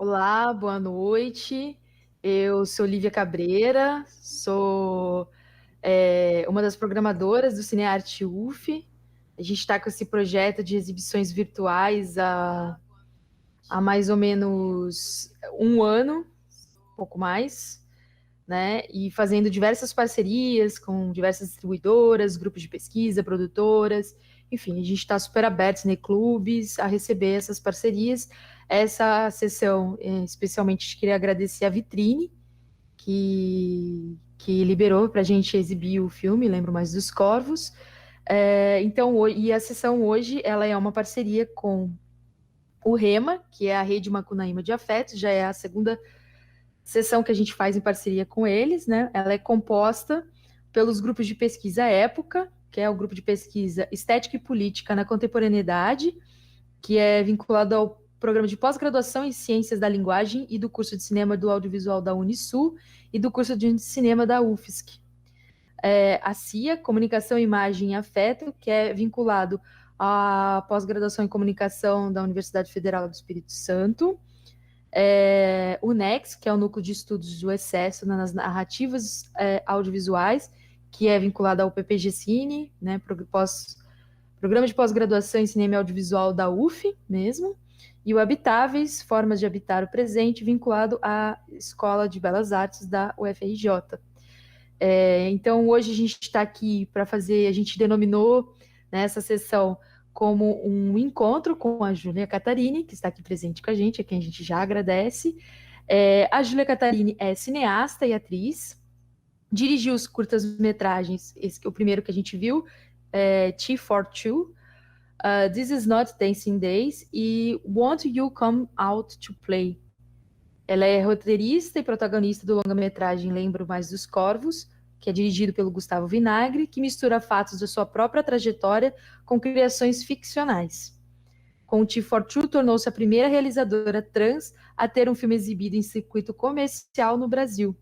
Olá, boa noite. Eu sou Lívia Cabreira, sou uma das programadoras do Cinearte UF. A gente está com esse projeto de exibições virtuais há mais ou menos um ano, um pouco mais, né? E fazendo diversas parcerias com diversas distribuidoras, grupos de pesquisa, produtoras, enfim, a gente está super aberto em clubes a receber essas parcerias. Essa sessão, especialmente, queria agradecer a Vitrine, que liberou para a gente exibir o filme, Lembro Mais dos Corvos. E a sessão hoje, ela é uma parceria com o REMA, que é a Rede Macunaíma de Afetos, já é a segunda sessão que a gente faz em parceria com eles, né? Ela é composta pelos grupos de pesquisa Época, que é o grupo de pesquisa Estética e Política na Contemporaneidade, que é vinculado ao programa de pós-graduação em Ciências da Linguagem e do curso de Cinema do Audiovisual da Unisul e do curso de Cinema da UFSC. A CIA, Comunicação, Imagem e Afeto, que é vinculado à pós-graduação em Comunicação da Universidade Federal do Espírito Santo. O NEX, que é o Núcleo de Estudos do Excesso nas Narrativas Audiovisuais, que é vinculado ao PPG Cine, né, Programa de Pós-Graduação em Cinema e Audiovisual da UF mesmo, e o Habitáveis, Formas de Habitar o Presente, vinculado à Escola de Belas Artes da UFRJ. Então, hoje a gente está aqui para fazer, a gente denominou, né, essa sessão como um encontro com a Júlia Catarini, que está aqui presente com a gente, a quem a gente já agradece. A Júlia Catarini é cineasta e atriz, dirigiu os curtas-metragens, o primeiro que a gente viu, T for Two, This Is Not Dancing Days e Won't You Come Out to Play. Ela é roteirista e protagonista do longa-metragem Lembro Mais dos Corvos, que é dirigido pelo Gustavo Vinagre, que mistura fatos da sua própria trajetória com criações ficcionais. Com o T for Two, tornou-se a primeira realizadora trans a ter um filme exibido em circuito comercial no Brasil.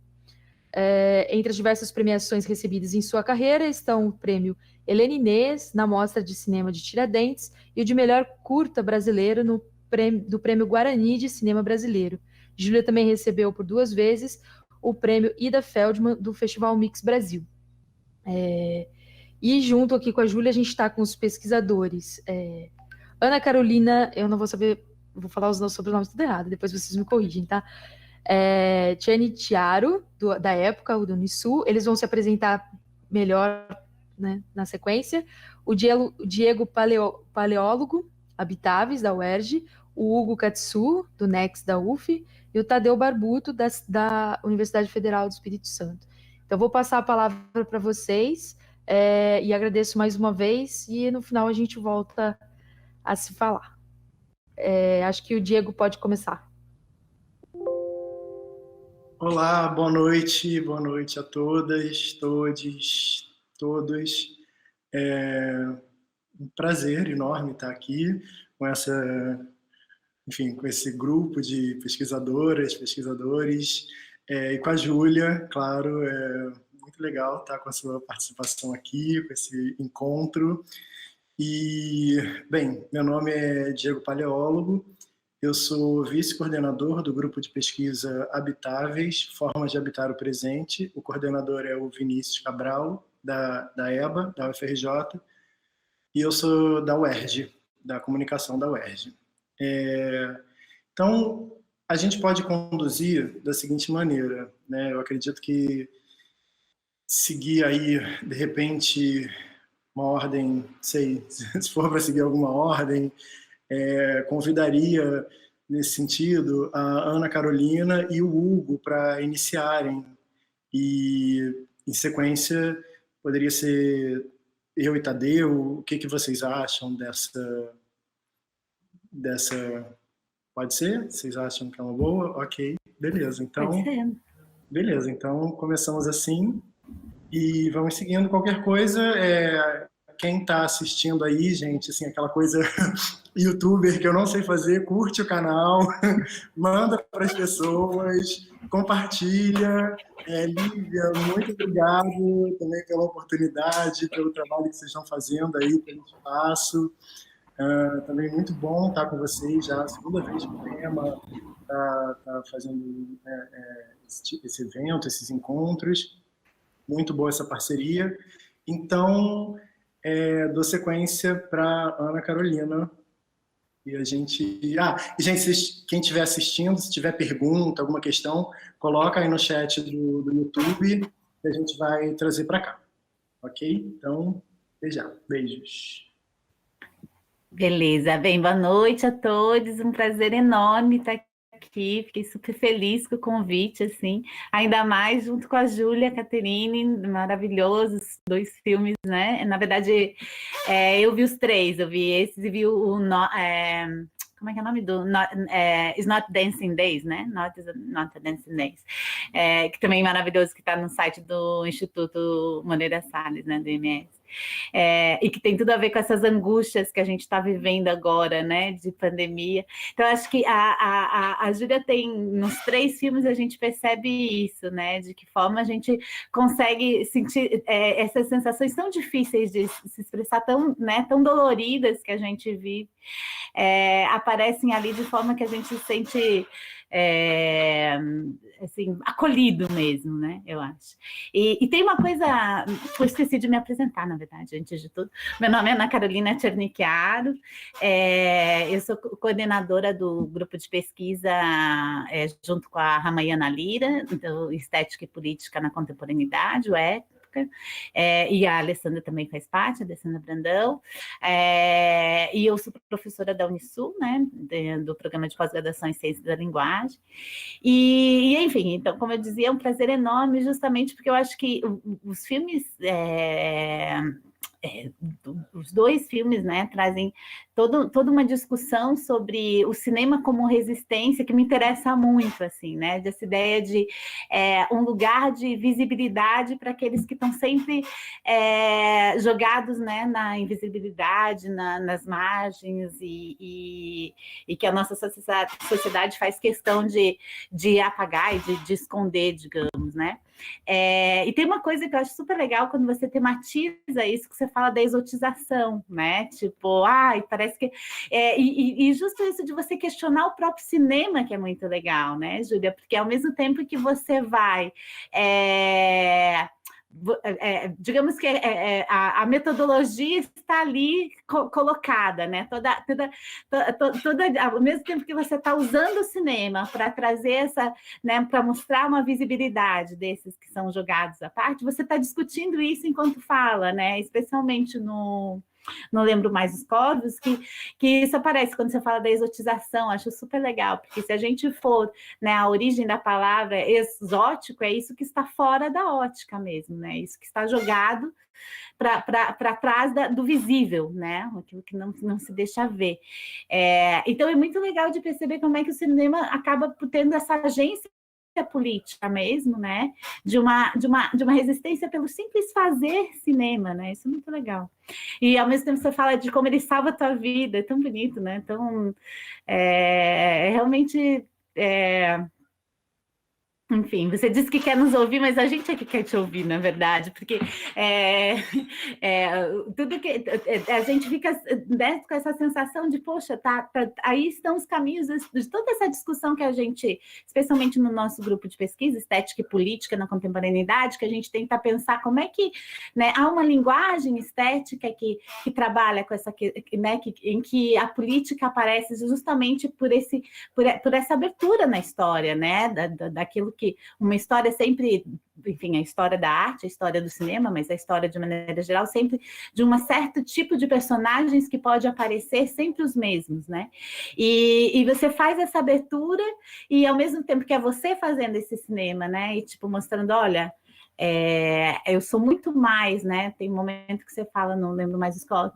Entre as diversas premiações recebidas em sua carreira estão o prêmio Helena Inês, na Mostra de Cinema de Tiradentes, e o de melhor curta brasileiro do Prêmio Guarani de Cinema Brasileiro. Júlia também recebeu por 2 vezes o prêmio Ida Feldman do Festival Mix Brasil. E junto aqui com a Júlia, a gente está com os pesquisadores. Ana Carolina, eu não vou saber, vou falar os sobrenomes tudo errado, depois vocês me corrigem, tá? Tiane Tiaro, da Época, o do Unisul, eles vão se apresentar melhor, né, na sequência. O Diego Paleólogo, Habitáveis, da UERJ, o Hugo Katsu, do NEX, da UF, e o Tadeu Barbuto, da Universidade Federal do Espírito Santo. Então, vou passar a palavra para vocês, e agradeço mais uma vez, e no final a gente volta a se falar. Acho que o Diego pode começar. Olá, boa noite a todas, todos. É um prazer enorme estar aqui com com esse grupo de pesquisadoras, pesquisadores, e com a Júlia, claro, é muito legal estar com a sua participação aqui, com esse encontro. E, bem, meu nome é Diego Paleólogo, eu sou vice-coordenador do grupo de pesquisa Habitáveis, Formas de Habitar o Presente. O coordenador é o Vinícius Cabral, da EBA, da UFRJ, e eu sou da UERJ, da comunicação da UERJ. Então, a gente pode conduzir da seguinte maneira, né? Eu acredito que seguir aí, de repente, uma ordem, se for para seguir alguma ordem, convidaria, nesse sentido, a Ana Carolina e o Hugo para iniciarem. E, em sequência, poderia ser eu e Tadeu. O que vocês acham dessa... Pode ser? Vocês acham que é uma boa? Ok, beleza. Então, pode ser. Beleza, então começamos assim e vamos seguindo. Qualquer coisa, quem está assistindo aí, gente, assim, aquela coisa youtuber que eu não sei fazer, curte o canal, manda para as pessoas, compartilha. Lívia, muito obrigado também pela oportunidade, pelo trabalho que vocês estão fazendo aí, pelo espaço. Também muito bom estar com vocês, já a segunda vez que o tema tá fazendo esse evento, esses encontros. Muito boa essa parceria. Então, dou sequência para Ana Carolina. E a gente... e gente, quem estiver assistindo, se tiver pergunta, alguma questão, coloca aí no chat do YouTube que a gente vai trazer para cá. Ok? Então, até já. Beijos. Beleza. Bem, boa noite a todos. Um prazer enorme estar aqui. Fiquei super feliz com o convite, assim. Ainda mais junto com a Júlia Caterine, maravilhosos 2 filmes, né? Na verdade, eu vi os 3. Eu vi esses e vi como é que é o nome do... It's Not Dancing Days, né? Not Dancing Days. Que também é maravilhoso, que está no site do Instituto Moreira Salles, né? Do IMS. E que tem tudo a ver com essas angústias que a gente está vivendo agora, né, de pandemia. Então, acho que a Júlia tem, nos 3 filmes, a gente percebe isso, né, de que forma a gente consegue sentir essas sensações tão difíceis de se expressar, tão doloridas que a gente vive, aparecem ali de forma que a gente se sente... assim, acolhido mesmo, né, eu acho. E tem uma coisa, eu esqueci de me apresentar, na verdade, antes de tudo. Meu nome é Ana Carolina Chernicchiaro, eu sou coordenadora do grupo de pesquisa junto com a Ramayana Lira, do Estética e Política na Contemporaneidade, o EPA, e a Alessandra também faz parte, a Alessandra Brandão, e eu sou professora da Unisul, né, do programa de pós-graduação em Ciências da Linguagem, e enfim, então, como eu dizia, é um prazer enorme, justamente porque eu acho que os filmes... os 2 filmes, né, trazem toda uma discussão sobre o cinema como resistência, que me interessa muito, assim, né, dessa ideia de um lugar de visibilidade para aqueles que estão sempre jogados, né, na invisibilidade, nas margens, e que a nossa sociedade faz questão de apagar e de esconder, digamos, né. E tem uma coisa que eu acho super legal quando você tematiza isso, que você fala da exotização, né? Tipo, parece que... e justo isso de você questionar o próprio cinema, que é muito legal, né, Júlia? Porque ao mesmo tempo que você vai... digamos que a metodologia está ali colocada, né? Toda, ao mesmo tempo que você está usando o cinema para trazer essa, né, para mostrar uma visibilidade desses que são jogados à parte, você está discutindo isso enquanto fala, né? Especialmente Não Lembro Mais os Corvos, que isso aparece quando você fala da exotização, acho super legal, porque se a gente for, né, a origem da palavra exótico, é isso que está fora da ótica mesmo, né, isso que está jogado para trás do visível, né, aquilo que não se deixa ver. Então é muito legal de perceber como é que o cinema acaba tendo essa agência política mesmo, né, de uma resistência pelo simples fazer cinema, né, isso é muito legal. E ao mesmo tempo você fala de como ele salva a tua vida, é tão bonito, né, então, realmente, enfim, você disse que quer nos ouvir, mas a gente é que quer te ouvir, na verdade, porque tudo que a gente fica, né, com essa sensação de, poxa, aí estão os caminhos de toda essa discussão que a gente, especialmente no nosso grupo de pesquisa, Estética e Política na Contemporaneidade, que a gente tenta pensar como é que, né, há uma linguagem estética que trabalha com essa, né, em que a política aparece justamente por essa abertura na história, né, daquilo que uma história sempre, enfim, a história da arte, a história do cinema, mas a história de maneira geral, sempre de um certo tipo de personagens que pode aparecer sempre os mesmos, né? E você faz essa abertura e ao mesmo tempo que é você fazendo esse cinema, né? E tipo, mostrando, olha, eu sou muito mais, né? Tem um momento que você fala, não lembro mais escola,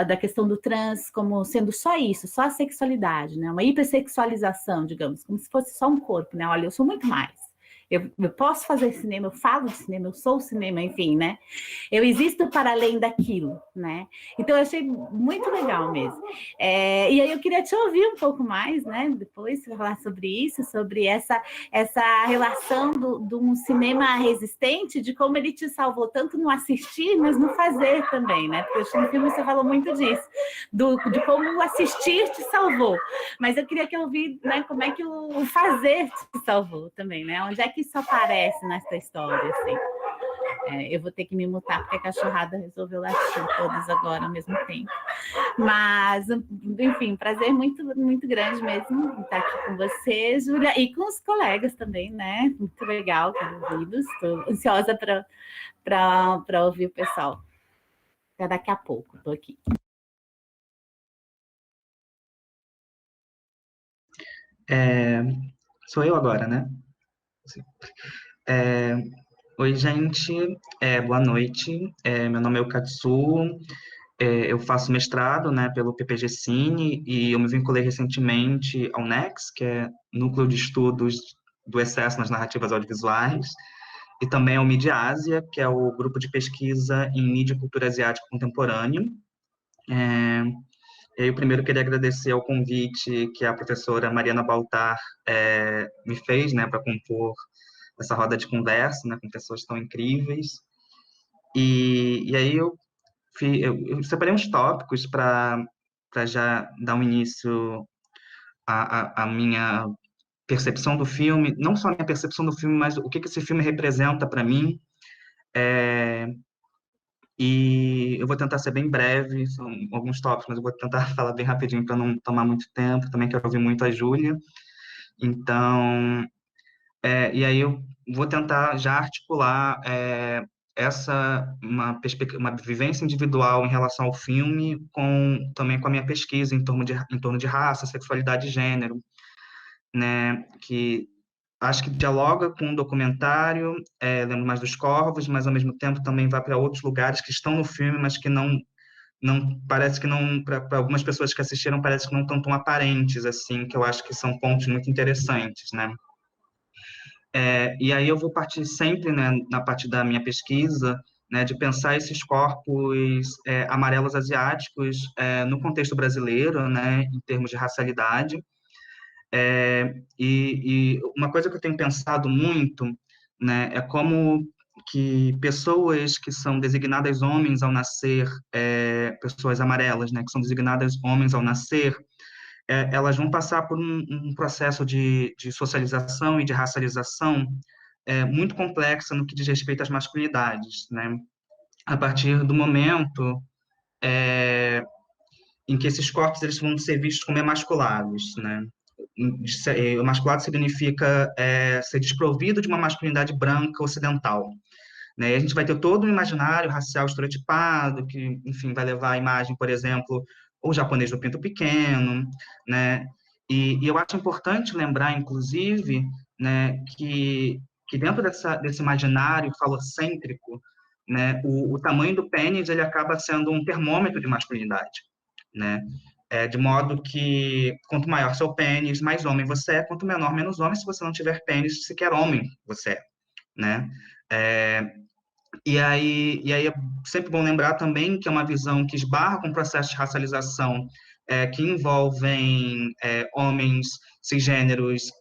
da questão do trans como sendo só isso, só a sexualidade, né? Uma hipersexualização, digamos, como se fosse só um corpo, né? Olha, eu sou muito mais. eu posso fazer cinema, eu falo de cinema, eu sou cinema, enfim, né? Eu existo para além daquilo, né? Então, eu achei muito legal mesmo. E aí eu queria te ouvir um pouco mais, né? Depois, falar sobre isso, sobre essa relação de um cinema resistente, de como ele te salvou tanto no assistir, mas no fazer também, né? Porque eu acho que no filme você falou muito disso, de como o assistir te salvou. Mas eu queria que eu ouvisse, né, como é que o fazer te salvou também, né? Onde é que isso aparece nessa história, assim? Eu vou ter que me mutar porque a cachorrada resolveu latir todas agora ao mesmo tempo. Mas, enfim, prazer muito, muito grande mesmo estar aqui com você, Júlia, e com os colegas também, né? Muito legal ter ouvido. Estou ansiosa para ouvir o pessoal. Até daqui a pouco, estou aqui. Sou eu agora, né? Oi, gente. Boa noite. Meu nome é Katsu. Eu faço mestrado, né, pelo PPG Cine e eu me vinculei recentemente ao NEX, que é Núcleo de Estudos do Excesso nas Narrativas Audiovisuais, e também ao Midiásia, que é o grupo de pesquisa em mídia e cultura asiática contemporânea. E aí, eu primeiro queria agradecer ao convite que a professora Mariana Baltar me fez, né, para compor essa roda de conversa, né, com pessoas tão incríveis. E aí eu separei uns tópicos para já dar um início à minha percepção do filme, não só a minha percepção do filme, mas o que esse filme representa para mim. E eu vou tentar ser bem breve, são alguns tópicos, mas eu vou tentar falar bem rapidinho para não tomar muito tempo. Também quero ouvir muito a Júlia. Então, e aí eu vou tentar já articular uma vivência individual em relação ao filme também com a minha pesquisa em torno de raça, sexualidade e gênero, né, que acho que dialoga com o documentário, Lembro Mais dos Corvos, mas ao mesmo tempo também vai para outros lugares que estão no filme, mas que não parece que não, para algumas pessoas que assistiram, parece que não estão tão aparentes, assim, que eu acho que são pontos muito interessantes, né. E aí eu vou partir sempre, né, na parte da minha pesquisa, né, de pensar esses corpos amarelos asiáticos no contexto brasileiro, né, em termos de racialidade. E uma coisa que eu tenho pensado muito, né, é como que pessoas que são designadas homens ao nascer, pessoas amarelas, né, que são designadas homens ao nascer, elas vão passar por um processo de socialização e de racialização muito complexa no que diz respeito às masculinidades, né? A partir do momento em que esses corpos eles vão ser vistos como emasculados, né? Emasculado significa ser desprovido de uma masculinidade branca ocidental, né? E a gente vai ter todo um imaginário racial estereotipado, que, enfim, vai levar a imagem, por exemplo, o japonês do pinto pequeno, né? E eu acho importante lembrar, inclusive, né, que dentro desse imaginário falocêntrico, né, o tamanho do pênis ele acaba sendo um termômetro de masculinidade, né? De modo que quanto maior seu pênis, mais homem você é, quanto menor, menos homem. Se você não tiver pênis, sequer homem você é, né? E aí é sempre bom lembrar também que é uma visão que esbarra com processos de racialização que envolvem homens cisgêneros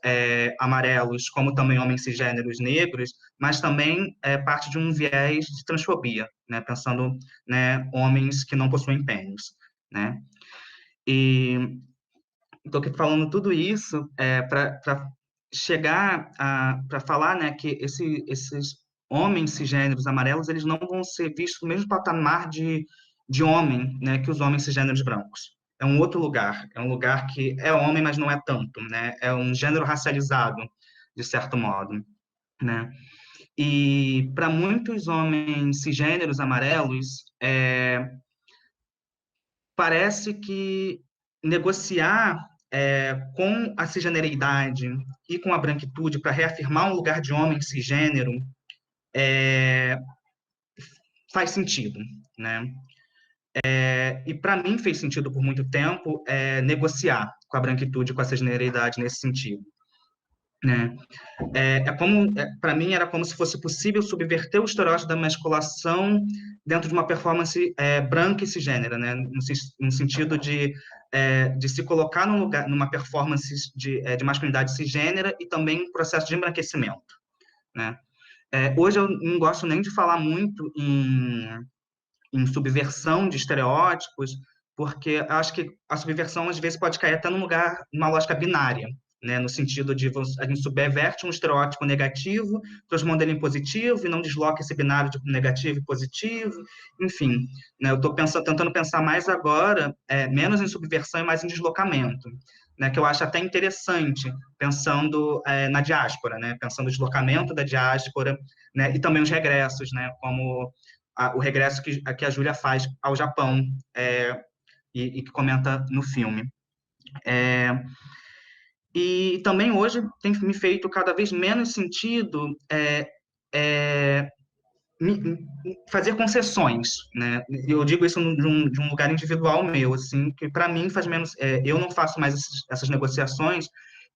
amarelos, como também homens cisgêneros negros, mas também parte de um viés de transfobia, né, pensando, né, homens que não possuem pênis, né? E estou aqui falando tudo isso para chegar para falar, né, que esses homens cisgêneros amarelos, eles não vão ser vistos no mesmo patamar de homem, né, que os homens cisgêneros brancos. É um outro lugar, é um lugar que é homem, mas não é tanto, né? É um gênero racializado, de certo modo, né? E para muitos homens cisgêneros amarelos, parece que negociar com a cisgeneridade e com a branquitude para reafirmar um lugar de homem cisgênero faz sentido, né? E para mim fez sentido por muito tempo negociar com a branquitude, com a cisgeneridade nesse sentido. né? Para mim, era como se fosse possível subverter o estereótipo da masculação dentro de uma performance branca e cisgênera, né? No sentido de se colocar num lugar, numa performance de masculinidade cisgênera e também um processo de embranquecimento, né? Hoje eu não gosto nem de falar muito em subversão de estereótipos, porque eu acho que a subversão, às vezes, pode cair até numa lógica binária, né? No sentido de a gente subverte um estereótipo negativo, transformando ele em positivo, e não desloca esse binário de negativo e positivo, enfim, né? Eu estou tentando pensar mais agora, menos em subversão e mais em deslocamento, né? Que eu acho até interessante, pensando na diáspora, né? Pensando o deslocamento da diáspora, né? E também os regressos, né? Como o regresso que a Júlia faz ao Japão, e que comenta no filme. E também hoje tem me feito cada vez menos sentido fazer concessões, né? Eu digo isso de um lugar individual meu, assim, que para mim faz menos. Eu não faço mais essas negociações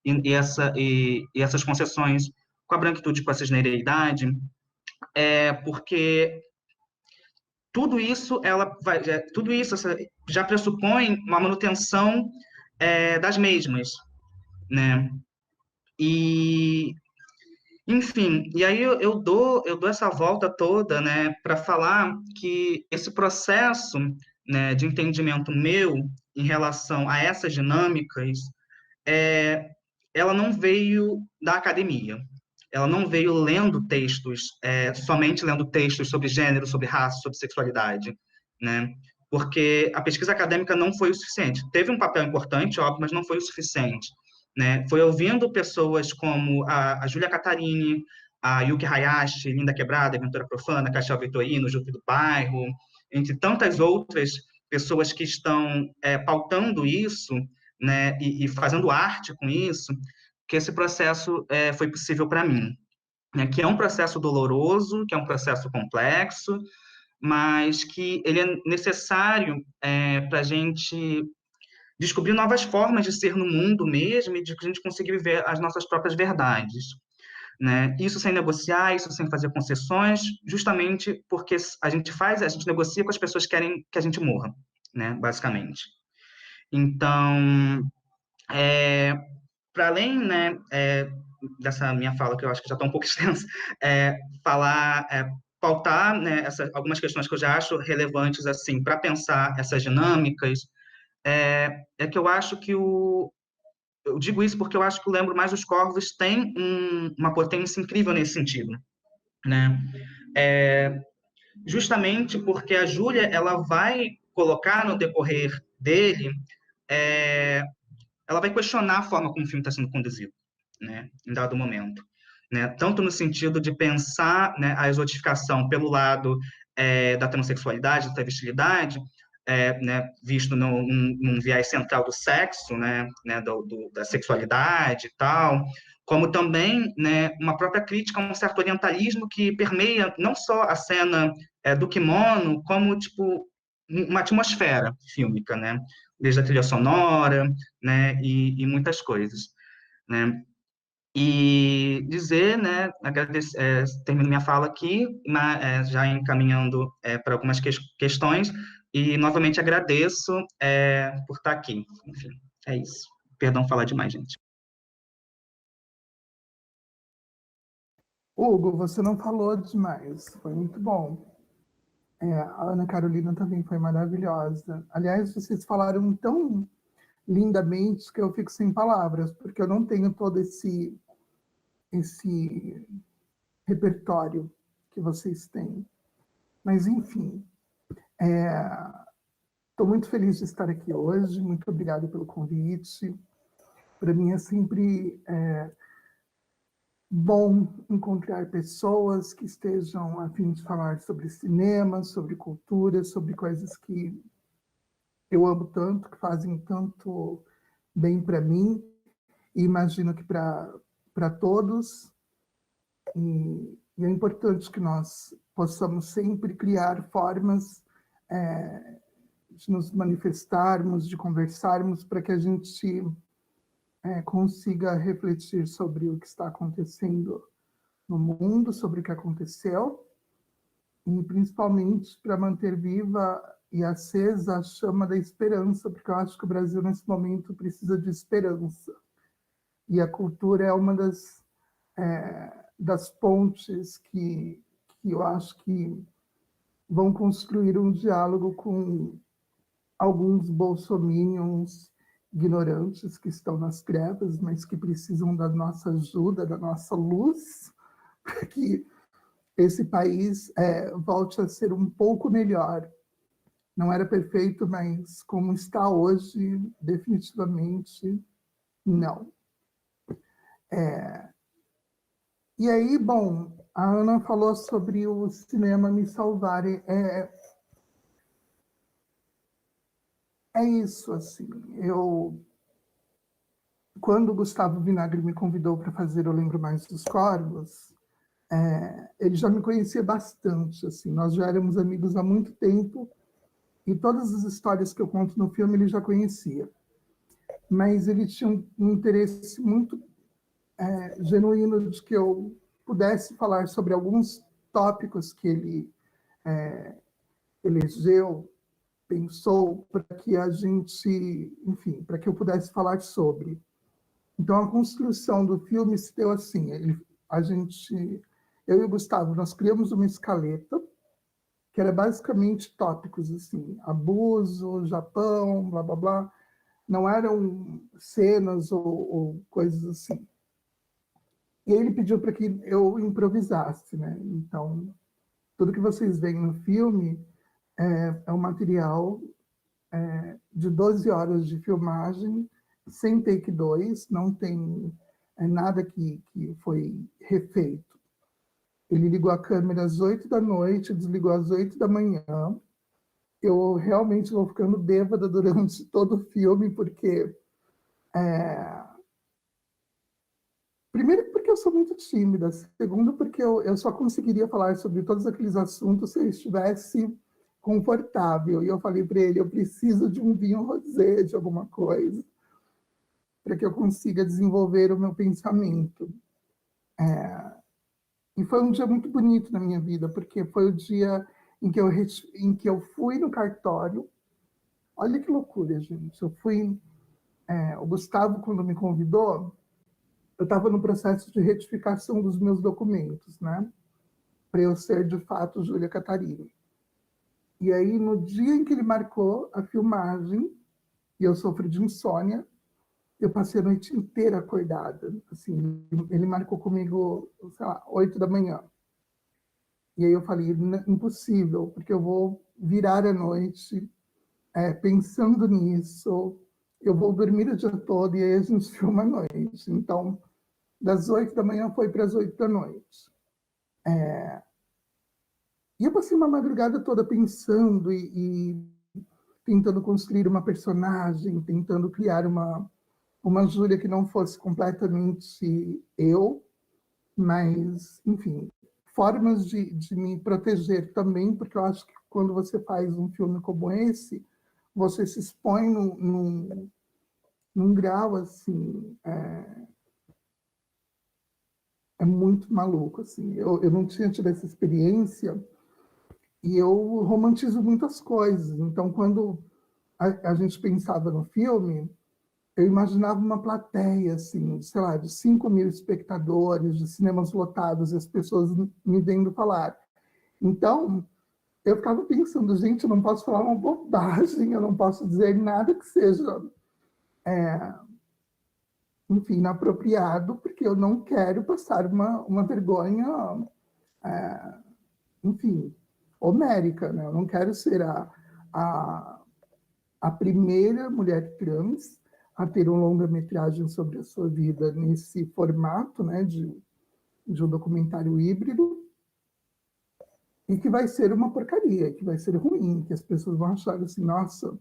e essas concessões com a branquitude, com a cisgeneridade, porque tudo isso já pressupõe uma manutenção das mesmas, né? E, enfim, e aí eu dou essa volta toda, né, para falar que esse processo, né, de entendimento meu em relação a essas dinâmicas, ela não veio da academia. Ela não veio lendo textos, somente lendo textos sobre gênero, sobre raça, sobre sexualidade, né? Porque a pesquisa acadêmica não foi o suficiente. Teve um papel importante, óbvio, mas não foi o suficiente, né? Foi ouvindo pessoas como a Júlia Catarini, a Yuki Hayashi, Linda Quebrada, Aventura Profana, Cachel Vitorino, Jupe do Bairro, entre tantas outras pessoas que estão pautando isso, né, e fazendo arte com isso, que esse processo foi possível para mim, né, que é um processo doloroso, que é um processo complexo, mas que ele é necessário para a gente descobrir novas formas de ser no mundo mesmo e de a gente conseguir viver as nossas próprias verdades, né? Isso sem negociar, isso sem fazer concessões, justamente porque a gente negocia com as pessoas que querem que a gente morra, né, basicamente. Então, para além, né, dessa minha fala, que eu acho que já está um pouco extensa, pautar, né, algumas questões que eu já acho relevantes assim para pensar essas dinâmicas, que eu acho que eu digo isso porque eu acho que o Lembro Mais dos Corvos tem uma potência incrível nesse sentido, né? Justamente porque a Júlia ela vai colocar no decorrer dele, ela vai questionar a forma como o filme está sendo conduzido, né, em dado momento, né, tanto no sentido de pensar, né, a exotificação pelo lado da transexualidade, da travestilidade, né, visto num viés central do sexo, né, da sexualidade e tal, como também, né, uma própria crítica a um certo orientalismo que permeia não só a cena do kimono, como, tipo, uma atmosfera fílmica, né, desde a trilha sonora, né, e muitas coisas, né. E dizer, né, agradecer, termino minha fala aqui, já encaminhando para algumas questões, e novamente agradeço por estar aqui. Enfim, é isso. Perdão falar demais, gente. Hugo, você não falou demais, foi muito bom. A Ana Carolina também foi maravilhosa. Aliás, vocês falaram tão lindamente que eu fico sem palavras, porque eu não tenho todo esse repertório que vocês têm. Mas, enfim, estou muito feliz de estar aqui hoje, muito obrigada pelo convite. Para mim é sempre bom encontrar pessoas que estejam a fim de falar sobre cinema, sobre cultura, sobre coisas que eu amo tanto, que fazem tanto bem para mim, e imagino que para todos. E é importante que nós possamos sempre criar formas de nos manifestarmos, de conversarmos, para que a gente consiga refletir sobre o que está acontecendo no mundo, sobre o que aconteceu, e principalmente para manter viva e acesa a chama da esperança, porque eu acho que o Brasil, nesse momento, precisa de esperança. E a cultura é uma das pontes que eu acho que vão construir um diálogo com alguns bolsominions ignorantes que estão nas trevas, mas que precisam da nossa ajuda, da nossa luz, para que esse país volte a ser um pouco melhor. Não era perfeito, mas como está hoje, definitivamente não. E aí, bom, a Ana falou sobre o cinema me salvar. É isso, assim. Quando o Gustavo Vinagre me convidou para fazer Eu Lembro Mais dos Corvos, ele já me conhecia bastante, assim. Nós já éramos amigos há muito tempo e todas as histórias que eu conto no filme ele já conhecia. Mas ele tinha um interesse muito genuíno de que eu pudesse falar sobre alguns tópicos que ele elegeu, pensou, para que a gente, enfim, para que eu pudesse falar sobre. Então, a construção do filme se deu assim, eu e o Gustavo, nós criamos uma escaleta, que era basicamente tópicos, assim, abuso, Japão, blá, blá, blá, não eram cenas ou coisas assim. E ele pediu para que eu improvisasse, né? Então, tudo que vocês veem no filme é um material de 12 horas de filmagem, sem take 2, não tem nada que foi refeito. Ele ligou a câmera às 8 da noite, desligou às 8 da manhã. Eu realmente vou ficando bêbada durante todo o filme, porque... Primeiro, porque eu sou muito tímida. Segundo, porque eu só conseguiria falar sobre todos aqueles assuntos se eu estivesse confortável. E eu falei para ele, eu preciso de um vinho rosé, de alguma coisa, para que eu consiga desenvolver o meu pensamento. E foi um dia muito bonito na minha vida, porque foi o dia em que eu fui no cartório. Olha que loucura, gente. O Gustavo, quando me convidou, eu estava no processo de retificação dos meus documentos, né? Para eu ser, de fato, Júlia Catarina. E aí, no dia em que ele marcou a filmagem, e eu sofri de insônia, eu passei a noite inteira acordada. Assim, ele marcou comigo, sei lá, 8 da manhã. E aí eu falei, impossível, porque eu vou virar a noite pensando nisso, eu vou dormir o dia todo e aí a gente filma à noite. Então, das 8 da manhã foi para as 8 da noite. E eu passei uma madrugada toda pensando e tentando construir uma personagem, tentando criar uma Júlia que não fosse completamente eu, mas, enfim, formas de me proteger também, porque eu acho que quando você faz um filme como esse, você se expõe num grau, assim, muito maluco, assim. Eu não tinha tido essa experiência e eu romantizo muitas coisas. Então, quando a gente pensava no filme, eu imaginava uma plateia, assim, sei lá, de 5.000 espectadores, de cinemas lotados, e as pessoas me vendo falar. Então, eu ficava pensando, gente, eu não posso falar uma bobagem, eu não posso dizer nada que seja, enfim, inapropriado, porque eu não quero passar uma vergonha, enfim, homérica, né? Eu não quero ser a primeira mulher trans a ter uma longa-metragem sobre a sua vida nesse formato, né, de um documentário híbrido, e que vai ser uma porcaria, que vai ser ruim, que as pessoas vão achar assim, nossa,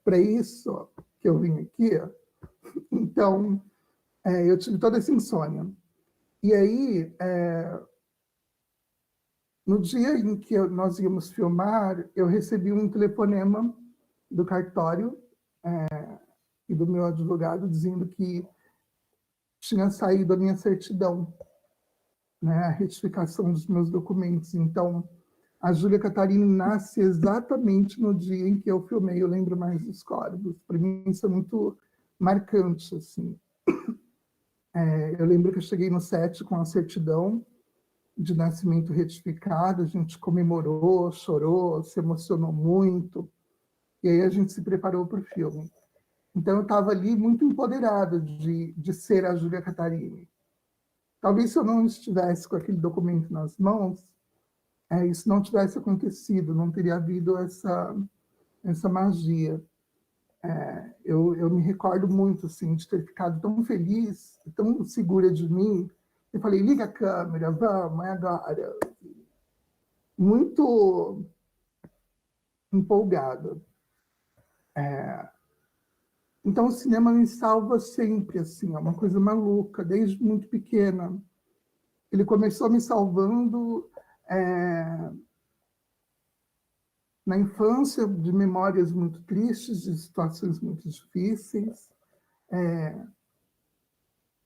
para isso que eu vim aqui. Então, eu tive toda essa insônia. E aí, no dia em que nós íamos filmar, eu recebi um telefonema do cartório, e do meu advogado dizendo que tinha saído a minha certidão, né, a retificação dos meus documentos. Então, a Júlia Catarina nasce exatamente no dia em que eu filmei Eu Lembro Mais dos Corvos. Para mim, isso é muito marcante, assim. Eu lembro que eu cheguei no set com a certidão de nascimento retificado, a gente comemorou, chorou, se emocionou muito, e aí a gente se preparou para o filme. Então, eu estava ali muito empoderada de ser a Júlia Catarina. Talvez se eu não estivesse com aquele documento nas mãos, isso não tivesse acontecido, não teria havido essa magia. Eu me recordo muito assim, de ter ficado tão feliz, tão segura de mim. Eu falei, liga a câmera, vamos, é agora. Muito empolgada. Então, o cinema me salva sempre, assim, é uma coisa maluca, desde muito pequena. Ele começou me salvando na infância, de memórias muito tristes, de situações muito difíceis,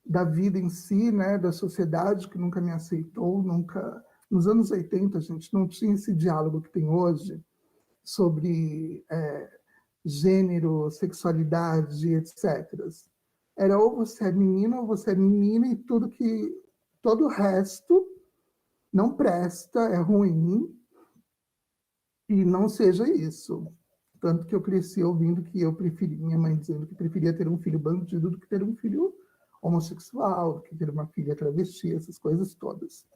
da vida em si, né, da sociedade que nunca me aceitou, nunca... Nos anos 80, a gente não tinha esse diálogo que tem hoje sobre gênero, sexualidade, etc. Era ou você é menina ou você é menina e todo o resto não presta, é ruim, e não seja isso. Tanto que eu cresci ouvindo que minha mãe dizendo que preferia ter um filho bandido do que ter um filho homossexual, do que ter uma filha travesti, essas coisas todas.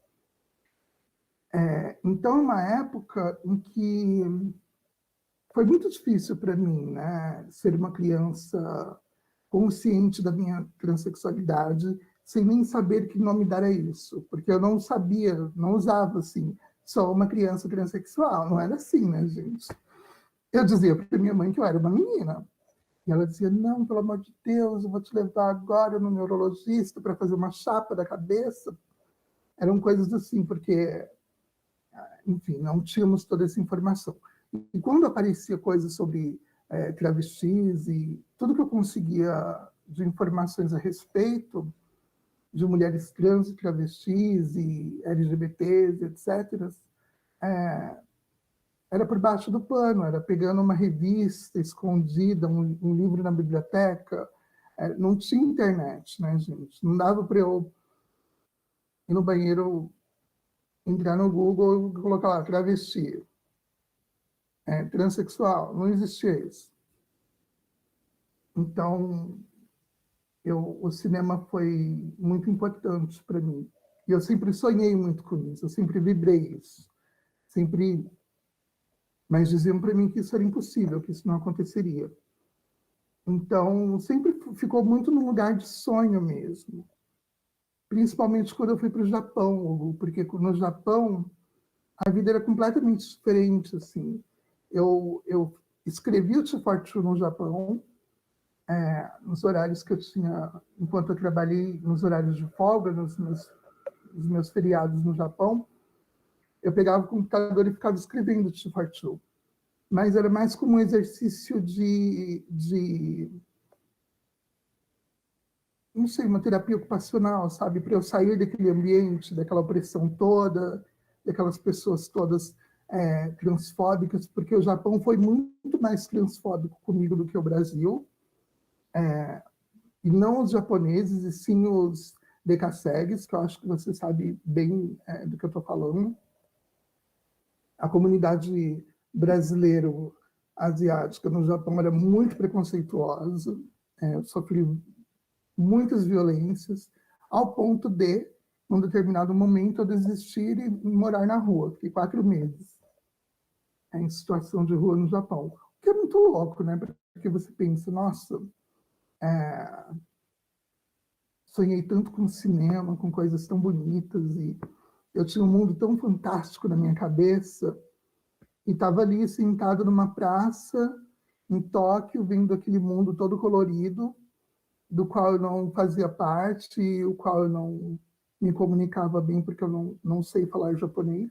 Então, é uma época em que foi muito difícil para mim, né, ser uma criança consciente da minha transexualidade, sem nem saber que nome dar a isso, porque eu não sabia, não usava assim, só uma criança transexual, não era assim, né, gente? Eu dizia para minha mãe que eu era uma menina, e ela dizia, não, pelo amor de Deus, eu vou te levar agora no neurologista para fazer uma chapa da cabeça. Eram coisas assim, porque, enfim, não tínhamos toda essa informação. E quando aparecia coisas sobre travestis e tudo que eu conseguia de informações a respeito de mulheres trans e travestis e LGBTs, etc., era por baixo do pano, era pegando uma revista escondida, um livro na biblioteca. Não tinha internet, né, gente? Não dava para eu ir no banheiro, entrar no Google e colocar lá, travesti, transexual, não existia isso. Então, o cinema foi muito importante para mim. E eu sempre sonhei muito com isso, eu sempre vibrei isso. Sempre... Mas diziam para mim que isso era impossível, que isso não aconteceria. Então, sempre ficou muito no lugar de sonho mesmo. Principalmente quando eu fui para o Japão, Hugo, porque no Japão a vida era completamente diferente, assim. Eu escrevi o T42 no Japão, nos horários que eu tinha, enquanto eu trabalhei nos horários de folga, nos meus feriados no Japão, eu pegava o computador e ficava escrevendo o T42. Mas era mais como um exercício não sei, uma terapia ocupacional, sabe? Para eu sair daquele ambiente, daquela opressão toda, daquelas pessoas todas transfóbicas, porque o Japão foi muito mais transfóbico comigo do que o Brasil. E não os japoneses, e sim os decassegues, que eu acho que você sabe bem do que eu estou falando. A comunidade brasileiro-asiática no Japão era muito preconceituosa, eu sofri muitas violências, ao ponto de, num determinado momento, eu desistir e morar na rua. Fiquei 4 meses em situação de rua no Japão. O que é muito louco, né? Porque você pensa, nossa, sonhei tanto com cinema, com coisas tão bonitas, e eu tinha um mundo tão fantástico na minha cabeça, e estava ali sentado numa praça, em Tóquio, vendo aquele mundo todo colorido, do qual eu não fazia parte, e o qual eu não me comunicava bem, porque eu não sei falar japonês.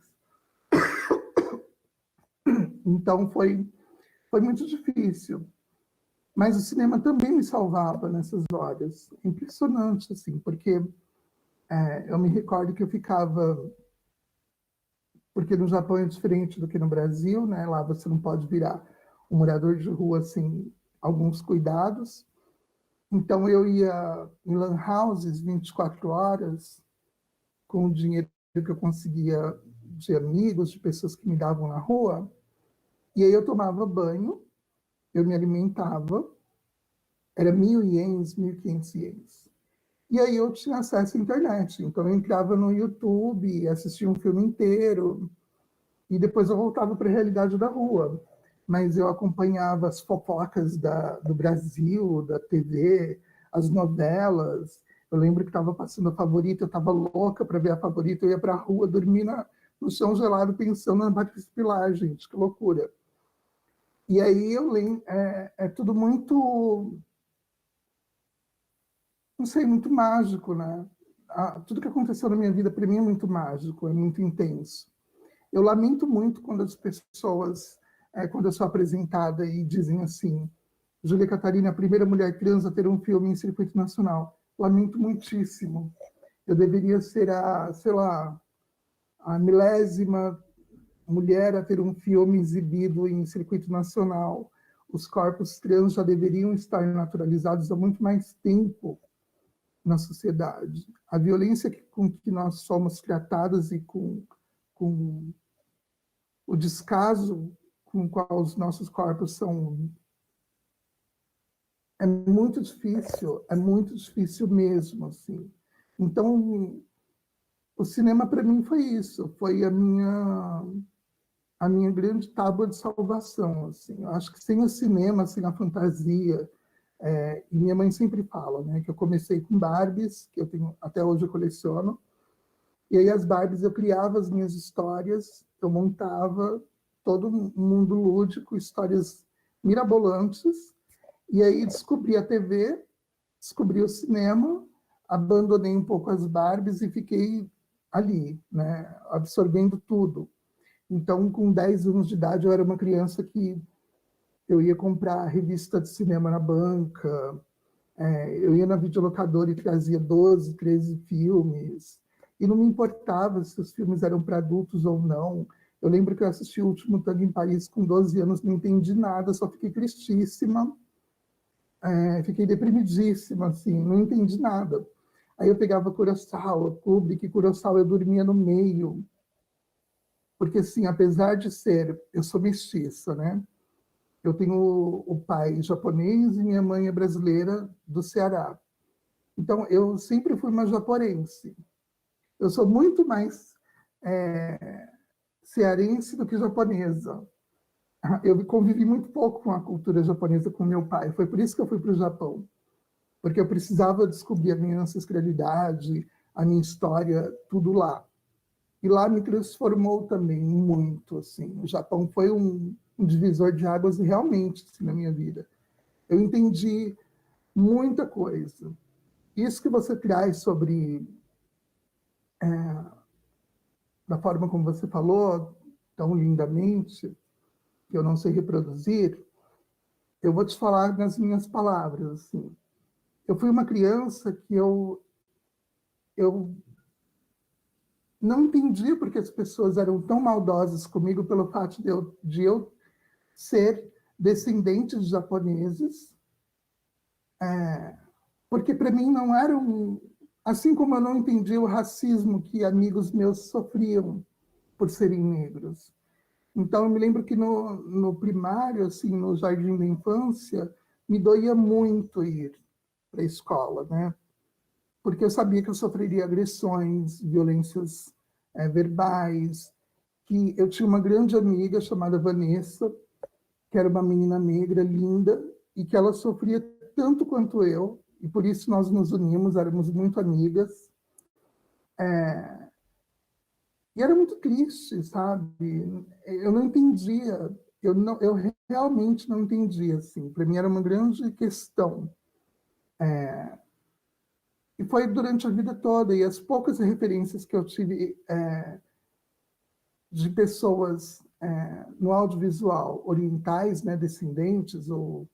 Então, foi muito difícil. Mas o cinema também me salvava nessas horas. Impressionante, assim, porque eu me recordo que eu ficava... Porque no Japão é diferente do que no Brasil, né? Lá você não pode virar um morador de rua sem alguns cuidados. Então, eu ia em lan houses 24 horas, com o dinheiro que eu conseguia de amigos, de pessoas que me davam na rua. E aí eu tomava banho, eu me alimentava, era 1.000 ienes, 1.500 ienes. E aí eu tinha acesso à internet. Então, eu entrava no YouTube, assistia um filme inteiro, e depois eu voltava para a realidade da rua. Mas eu acompanhava as fofocas do Brasil, da TV, as novelas. Eu lembro que estava passando a Favorita, eu estava louca para ver a Favorita, eu ia para a rua, dormir no chão gelado, pensando na Patrícia Pilar, gente, que loucura. E aí eu lembro, é tudo muito, não sei, muito mágico, né? Tudo que aconteceu na minha vida, para mim, é muito mágico, é muito intenso. Eu lamento muito quando as pessoas, quando eu sou apresentada e dizem assim, Júlia Catarina, a primeira mulher trans a ter um filme em circuito nacional. Lamento muitíssimo. Eu deveria ser sei lá, a milésima mulher a ter um filme exibido em circuito nacional. Os corpos trans já deveriam estar naturalizados há muito mais tempo na sociedade. A violência com que nós somos tratadas e com o descaso com o qual os nossos corpos são é muito difícil mesmo, assim. Então, o cinema para mim foi isso, foi a minha grande tábua de salvação, assim. Eu acho que sem o cinema, sem a fantasia, e minha mãe sempre fala, né, que eu comecei com Barbies, que eu tenho até hoje eu coleciono, e aí as Barbies eu criava as minhas histórias, eu montava todo um mundo lúdico, histórias mirabolantes, e aí descobri a TV, descobri o cinema, abandonei um pouco as Barbies e fiquei ali, né, absorvendo tudo. Então, com 10 anos de idade, eu era uma criança que eu ia comprar revista de cinema na banca, eu ia na videolocadora e trazia 12, 13 filmes, e não me importava se os filmes eram para adultos ou não. Eu lembro que eu assisti O Último Tango em Paris com 12 anos, não entendi nada, só fiquei tristíssima, fiquei deprimidíssima, assim, não entendi nada. Aí eu pegava Kurosawa, Kubrick, Kurosawa, eu dormia no meio, porque, assim, apesar de eu sou mestiça, né? Eu tenho o pai japonês e minha mãe é brasileira do Ceará. Então, eu sempre fui uma japorense. Eu sou muito mais cearense do que japonesa. Eu convivi muito pouco com a cultura japonesa com meu pai. Foi por isso que eu fui para o Japão. Porque eu precisava descobrir a minha ancestralidade, a minha história, tudo lá. E lá me transformou também muito, assim. O Japão foi um divisor de águas realmente assim, na minha vida. Eu entendi muita coisa. Isso que você traz sobre, da forma como você falou, tão lindamente, que eu não sei reproduzir, eu vou te falar nas minhas palavras, assim. Eu fui uma criança que eu não entendi porque as pessoas eram tão maldosas comigo pelo fato de eu ser descendente de japoneses, porque para mim não era assim como eu não entendi o racismo que amigos meus sofriam por serem negros. Então, eu me lembro que no primário, assim, no jardim da infância, me doía muito ir para a escola, né? Porque eu sabia que eu sofreria agressões, violências verbais, que eu tinha uma grande amiga chamada Vanessa, que era uma menina negra, linda, e que ela sofria tanto quanto eu, e por isso nós nos unimos, éramos muito amigas. E era muito triste, sabe? Eu não entendia, eu realmente não entendia, assim. Para mim era uma grande questão. E foi durante a vida toda, e as poucas referências que eu tive de pessoas no audiovisual orientais, né, descendentes ou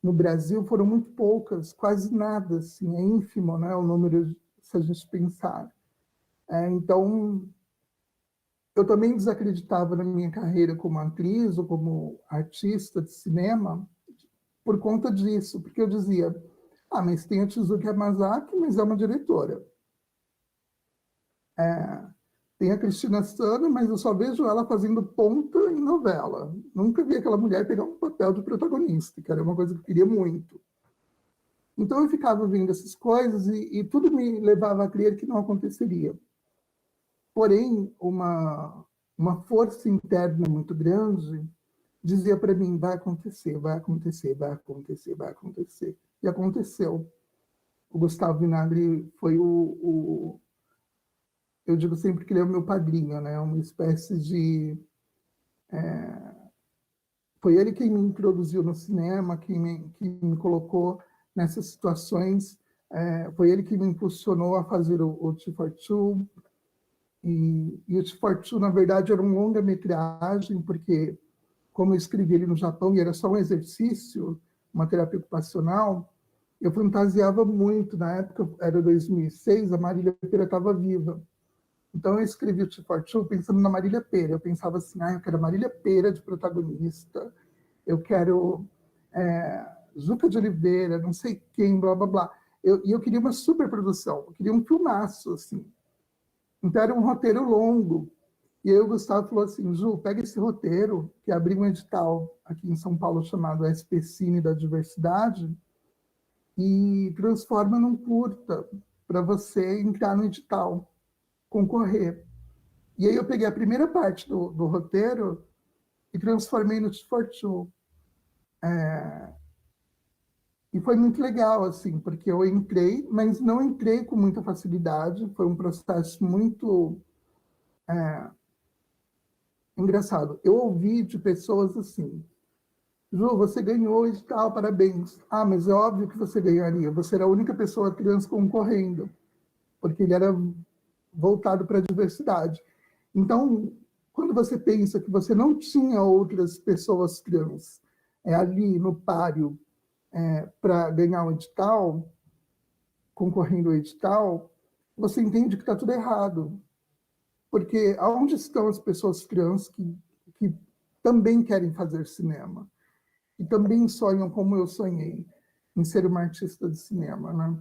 no Brasil foram muito poucas, quase nada, assim, é ínfimo, né, o número, se a gente pensar. Então, eu também desacreditava na minha carreira como atriz ou como artista de cinema por conta disso, porque eu dizia, mas tem a Tezuka Yamazaki, mas é uma diretora. Tem a Cristina Sano, mas eu só vejo ela fazendo ponta em novela. Nunca vi aquela mulher pegar um papel de protagonista, que era uma coisa que eu queria muito. Então eu ficava vendo essas coisas e tudo me levava a crer que não aconteceria. Porém, uma força interna muito grande dizia para mim, vai acontecer, vai acontecer, vai acontecer, vai acontecer. E aconteceu. O Gustavo Vinagre foi eu digo sempre que ele é o meu padrinho, né? Uma espécie de... Foi ele quem me introduziu no cinema, quem me colocou nessas situações. Foi ele que me impulsionou a fazer o Tea for Two. E o Tea for Two, na verdade, era um longa-metragem, porque como eu escrevi ele no Japão e era só um exercício, uma terapia ocupacional, eu fantasiava muito. Na época, era 2006, a Marília Pêra estava viva. Então, eu escrevi o Tea for Two pensando na Marília Pêra. Eu pensava assim, eu quero a Marília Pêra de protagonista, eu quero Juca de Oliveira, não sei quem, blá, blá, blá. E eu queria uma superprodução, eu queria um filmaço, assim. Então, era um roteiro longo. E aí o Gustavo falou assim, Ju, pega esse roteiro, que abriu um edital aqui em São Paulo chamado SP Cine da Diversidade, e transforma num curta para você entrar no edital, concorrer. E aí eu peguei a primeira parte do roteiro e transformei no Tea for Two. E foi muito legal, assim, porque eu entrei, mas não entrei com muita facilidade, foi um processo muito engraçado. Eu ouvi de pessoas assim, Ju, você ganhou o edital, parabéns. Mas é óbvio que você ganharia, você era a única pessoa trans concorrendo, porque ele era voltado para a diversidade. Então, quando você pensa que você não tinha outras pessoas trans ali no páreo para ganhar o edital, concorrendo ao edital, você entende que está tudo errado. Porque aonde estão as pessoas trans que também querem fazer cinema? E também sonham como eu sonhei, em ser uma artista de cinema, né?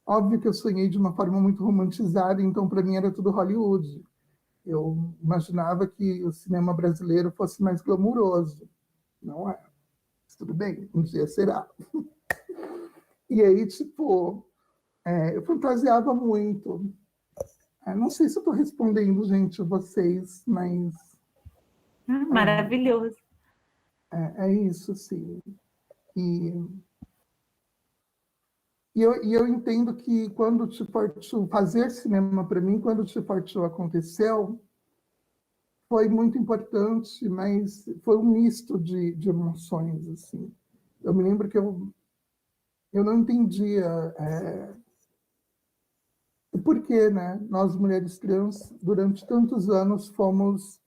Óbvio que eu sonhei de uma forma muito romantizada, então para mim era tudo Hollywood. Eu imaginava que o cinema brasileiro fosse mais glamuroso. Não é. Mas tudo bem, um dia será. E aí, tipo, eu fantasiava muito. Não sei se eu estou respondendo, gente, vocês, mas... Maravilhoso. É isso, sim. E eu entendo que quando o Tea for Two, fazer cinema para mim, quando o Tea for Two aconteceu, foi muito importante, mas foi um misto de emoções, assim. Eu me lembro que eu não entendia o porquê, né? Nós, mulheres trans, durante tantos anos, fomos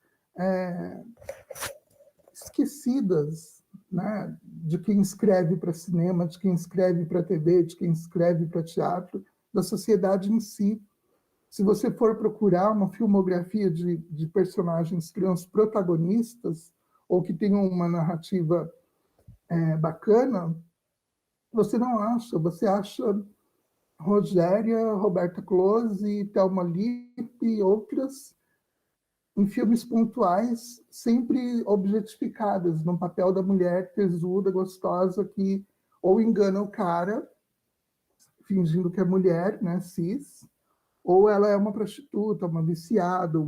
esquecidas, né? De quem escreve para cinema, de quem escreve para TV, de quem escreve para teatro, da sociedade em si. Se você for procurar uma filmografia de personagens trans protagonistas, ou que tenham uma narrativa bacana, você não acha. Você acha Rogéria, Roberta Close, Thelma Lippe e outras em filmes pontuais, sempre objetificadas, no papel da mulher tesuda, gostosa, que ou engana o cara, fingindo que é mulher, né, cis, ou ela é uma prostituta, uma viciada,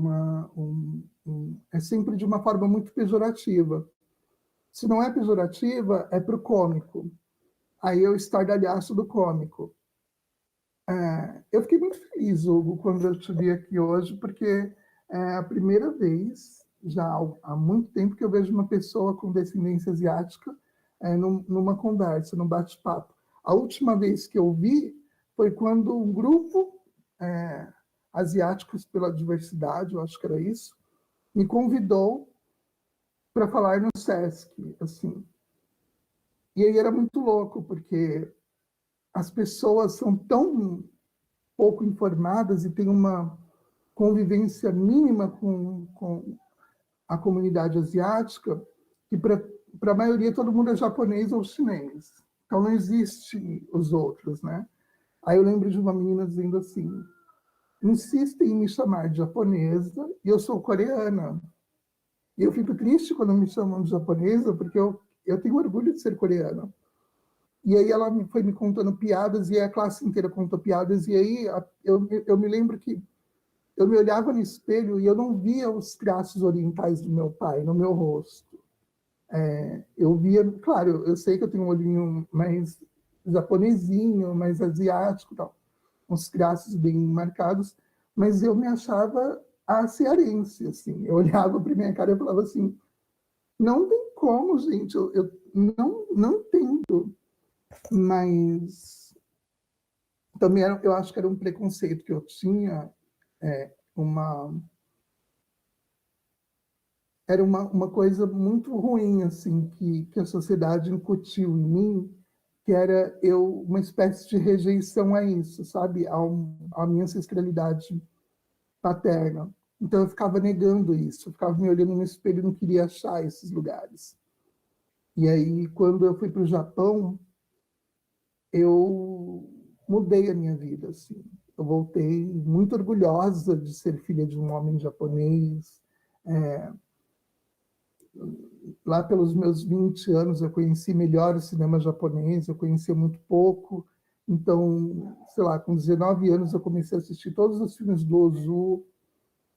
é sempre de uma forma muito pejorativa. Se não é pejorativa, é para o cômico. Aí é o estardalhaço do cômico. Eu fiquei muito feliz, Hugo, quando eu te vi aqui hoje, porque é a primeira vez, já há muito tempo, que eu vejo uma pessoa com descendência asiática numa conversa, num bate-papo. A última vez que eu vi foi quando um grupo Asiáticos pela Diversidade, eu acho que era isso, me convidou para falar no SESC, assim. E aí era muito louco, porque as pessoas são tão pouco informadas e têm uma convivência mínima com a comunidade asiática, que para a maioria todo mundo é japonês ou chinês. Então não existe os outros, né? Aí eu lembro de uma menina dizendo assim: insistem em me chamar de japonesa e eu sou coreana. E eu fico triste quando me chamam de japonesa, porque eu tenho orgulho de ser coreana. E aí ela foi me contando piadas, e a classe inteira contou piadas, e aí eu me lembro que eu me olhava no espelho e eu não via os traços orientais do meu pai no meu rosto. Eu via, claro, eu sei que eu tenho um olhinho mais japonesinho, mais asiático, tal, uns traços bem marcados, mas eu me achava a cearense, assim. Eu olhava para minha cara e falava assim: não tem como, gente, eu não entendo. Mas também eu acho que era um preconceito que eu tinha, era uma coisa muito ruim, assim, que a sociedade incutiu em mim, que era uma espécie de rejeição a isso, sabe? A minha ancestralidade paterna. Então eu ficava negando isso, eu ficava me olhando no espelho e não queria achar esses lugares. E aí, quando eu fui para o Japão, eu mudei a minha vida, assim. Eu voltei muito orgulhosa de ser filha de um homem japonês. Lá pelos meus 20 anos eu conheci melhor o cinema japonês, eu conhecia muito pouco. Então, sei lá, com 19 anos eu comecei a assistir todos os filmes do Ozu,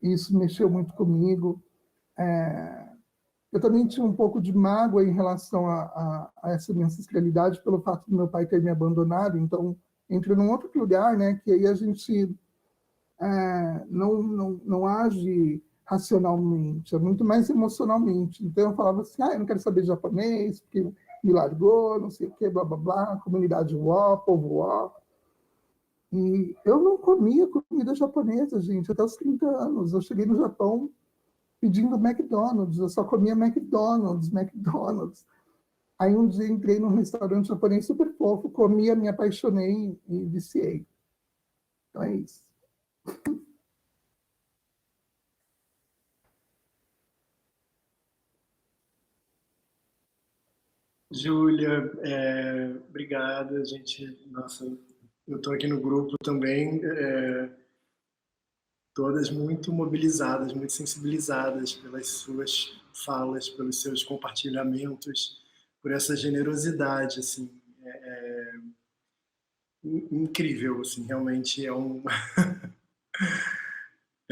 e isso mexeu muito comigo. Eu também tinha um pouco de mágoa em relação a essa minha ancestralidade pelo fato do meu pai ter me abandonado. Então, entra num outro lugar, né, que aí a gente não age racionalmente, é muito mais emocionalmente. Então, eu falava assim: eu não quero saber de japonês, porque me largou, não sei o quê, blá, blá, blá, comunidade uó, povo uó. E eu não comia comida japonesa, gente, até os 30 anos. Eu cheguei no Japão pedindo McDonald's, eu só comia McDonald's. Aí um dia entrei num restaurante japonês super fofo, comia, me apaixonei e viciei. Então é isso. Júlia, obrigada, gente. Nossa, eu estou aqui no grupo também, todas muito mobilizadas, muito sensibilizadas pelas suas falas, pelos seus compartilhamentos, por essa generosidade, assim, incrível, assim, realmente é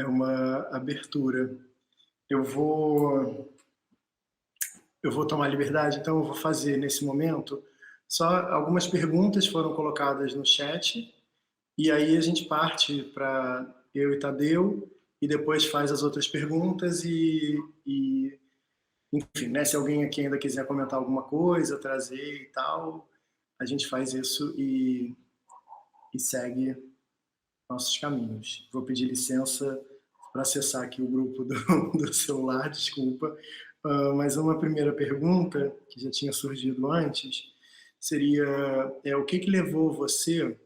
uma abertura. Eu vou tomar liberdade, então eu vou fazer nesse momento só algumas perguntas foram colocadas no chat, e aí a gente parte para eu e Tadeu, e depois faz as outras perguntas enfim, né, se alguém aqui ainda quiser comentar alguma coisa, trazer e tal, a gente faz isso e segue nossos caminhos. Vou pedir licença para acessar aqui o grupo do celular, desculpa. Mas uma primeira pergunta, que já tinha surgido antes, seria o que levou você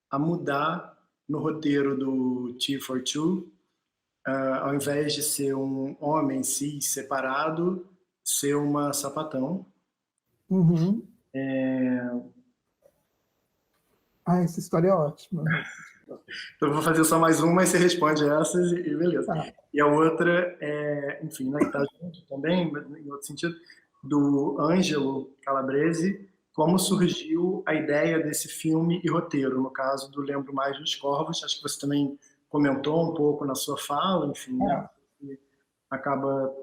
a mudar no roteiro do Tea for Two, ao invés de ser um homem cis separado, ser uma sapatão? Uhum. Essa história é ótima. Então eu vou fazer só mais uma, mas você responde essas e beleza. Tá. E a outra enfim, né, que está junto também, em outro sentido, do Ângelo Calabrese, como surgiu a ideia desse filme e roteiro, no caso do Lembro Mais dos Corvos. Acho que você também comentou um pouco na sua fala, enfim, né, acaba,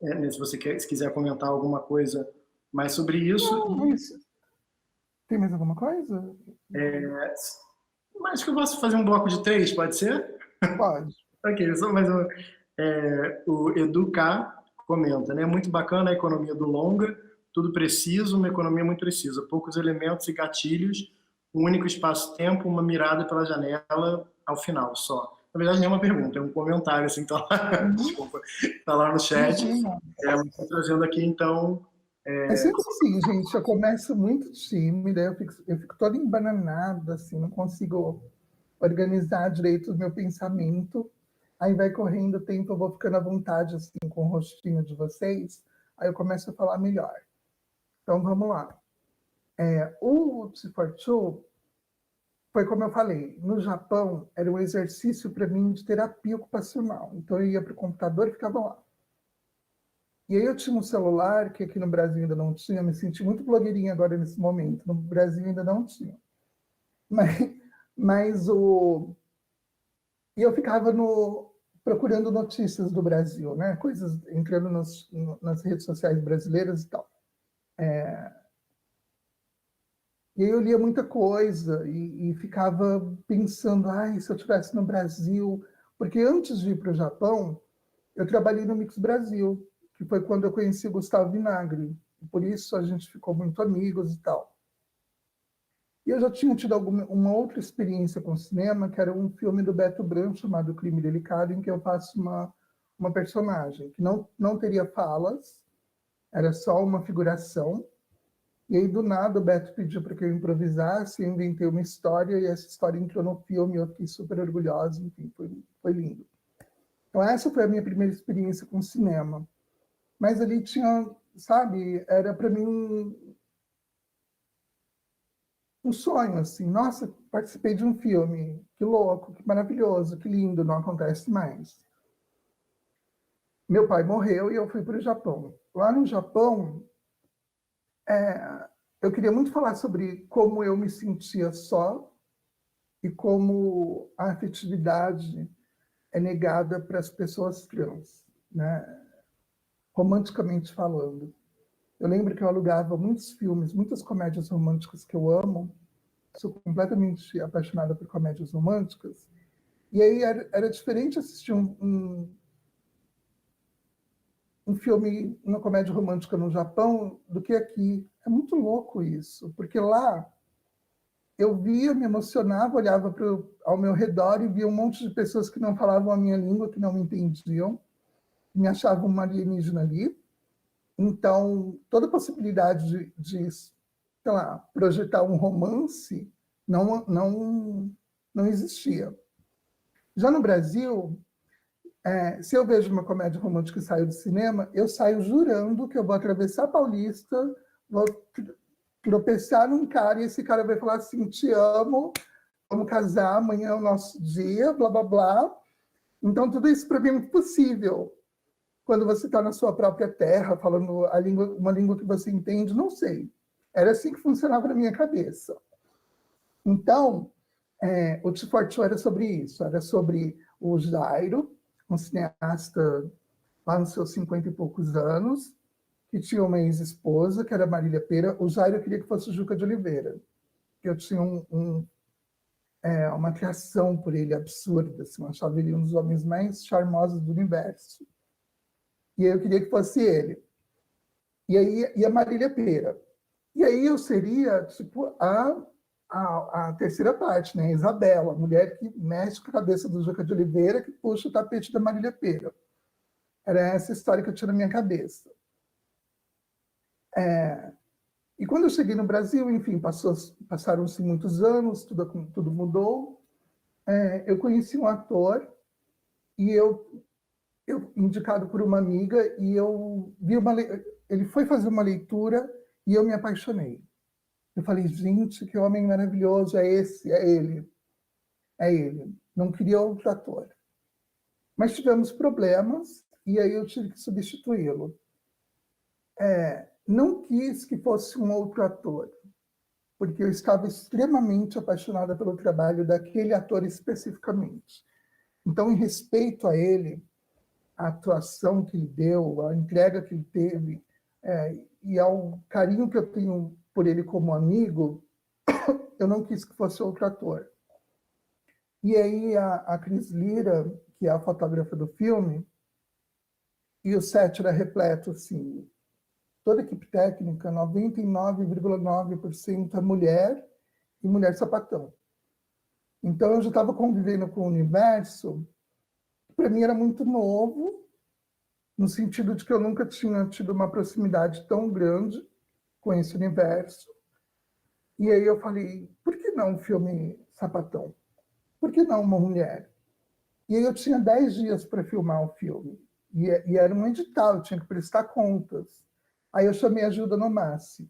se quiser comentar alguma coisa mais sobre isso. Não, mas tem mais alguma coisa? Mas que eu posso fazer um bloco de 3, pode ser? Pode. Ok, só mais uma. O Edu K comenta, né? Muito bacana a economia do longa, tudo preciso, uma economia muito precisa, poucos elementos e gatilhos, um único espaço-tempo, uma mirada pela janela ao final só. Na verdade, nem é uma pergunta, é um comentário, assim, tá lá, desculpa, tá lá no chat. Estou trazendo aqui, então, É sempre assim, gente. Eu começo muito tímida, eu fico toda embananada, assim, não consigo organizar direito o meu pensamento. Aí vai correndo o tempo, eu vou ficando à vontade, assim, com o rostinho de vocês. Aí eu começo a falar melhor. Então, vamos lá. O Tsuforchu foi como eu falei, no Japão era um exercício para mim de terapia ocupacional. Então eu ia para o computador e ficava lá. E aí eu tinha um celular que aqui no Brasil ainda não tinha, me senti muito blogueirinha agora nesse momento, no Brasil ainda não tinha. Mas, e eu ficava procurando notícias do Brasil, né? Coisas, entrando nas redes sociais brasileiras e tal. E aí eu lia muita coisa e ficava pensando, ai, se eu estivesse no Brasil... Porque antes de ir para o Japão, eu trabalhei no Mix Brasil, que foi quando eu conheci o Gustavo Vinagre. Por isso a gente ficou muito amigos e tal. E eu já tinha tido uma outra experiência com cinema, que era um filme do Beto Branco chamado Crime Delicado, em que eu faço uma personagem que não teria falas, era só uma figuração. E aí, do nada, o Beto pediu para que eu improvisasse, eu inventei uma história, e essa história entrou no filme, eu fiquei super orgulhosa, enfim, foi lindo. Então, essa foi a minha primeira experiência com cinema. Mas ali tinha, sabe, era para mim um sonho, assim, nossa, participei de um filme, que louco, que maravilhoso, que lindo, não acontece mais. Meu pai morreu e eu fui para o Japão. Lá no Japão, eu queria muito falar sobre como eu me sentia só e como a afetividade é negada para as pessoas trans, né? Romanticamente falando. Eu lembro que eu alugava muitos filmes, muitas comédias românticas que eu amo, sou completamente apaixonada por comédias românticas, e aí era diferente assistir um filme, uma comédia romântica no Japão, do que aqui. É muito louco isso, porque lá eu via, me emocionava, olhava ao meu redor e via um monte de pessoas que não falavam a minha língua, que não me entendiam, me achavam uma alienígena ali. Então, toda possibilidade de sei lá, projetar um romance não existia. Já no Brasil, se eu vejo uma comédia romântica e saio do cinema, eu saio jurando que eu vou atravessar a Paulista, vou tropeçar num cara e esse cara vai falar assim, te amo, vamos casar, amanhã é o nosso dia, blá, blá, blá. Então, tudo isso para mim é muito possível. Quando você está na sua própria terra, falando uma língua que você entende, não sei. Era assim que funcionava na minha cabeça. Então, o Tsuforchu era sobre isso, era sobre o Jairo, um cineasta lá nos seus 50 e poucos anos, que tinha uma ex-esposa, que era Marília Pêra. O Jairo queria que fosse o Juca de Oliveira. Eu tinha uma atração por ele absurda, assim, eu achava ele um dos homens mais charmosos do universo. E aí eu queria que fosse ele. E a Marília Pêra. E aí eu seria, tipo, a terceira parte, né? A Isabela, a mulher que mexe com a cabeça do Juca de Oliveira, que puxa o tapete da Marília Pêra. Era essa história que eu tinha na minha cabeça. E quando eu cheguei no Brasil, enfim, passaram-se muitos anos, tudo mudou. Eu conheci um ator e eu indicado por uma amiga, e eu vi ele foi fazer uma leitura e eu me apaixonei. Eu falei, gente, que homem maravilhoso, é ele. É ele. Não queria outro ator. Mas tivemos problemas e aí eu tive que substituí-lo. Não quis que fosse um outro ator, porque eu estava extremamente apaixonada pelo trabalho daquele ator especificamente. Então, em respeito a ele, a atuação que ele deu, a entrega que ele teve, e ao carinho que eu tenho por ele como amigo, eu não quis que fosse outro ator. E aí a Cris Lira, que é a fotógrafa do filme, e o set era repleto, assim, toda a equipe técnica, 99,9% é mulher e mulher sapatão. Então eu já estava convivendo com o universo, para mim era muito novo, no sentido de que eu nunca tinha tido uma proximidade tão grande com esse universo. E aí eu falei, por que não um filme sapatão? Por que não uma mulher? E aí eu tinha 10 dias para filmar o filme. E era um edital, eu tinha que prestar contas. Aí eu chamei a Gilda Nomassi.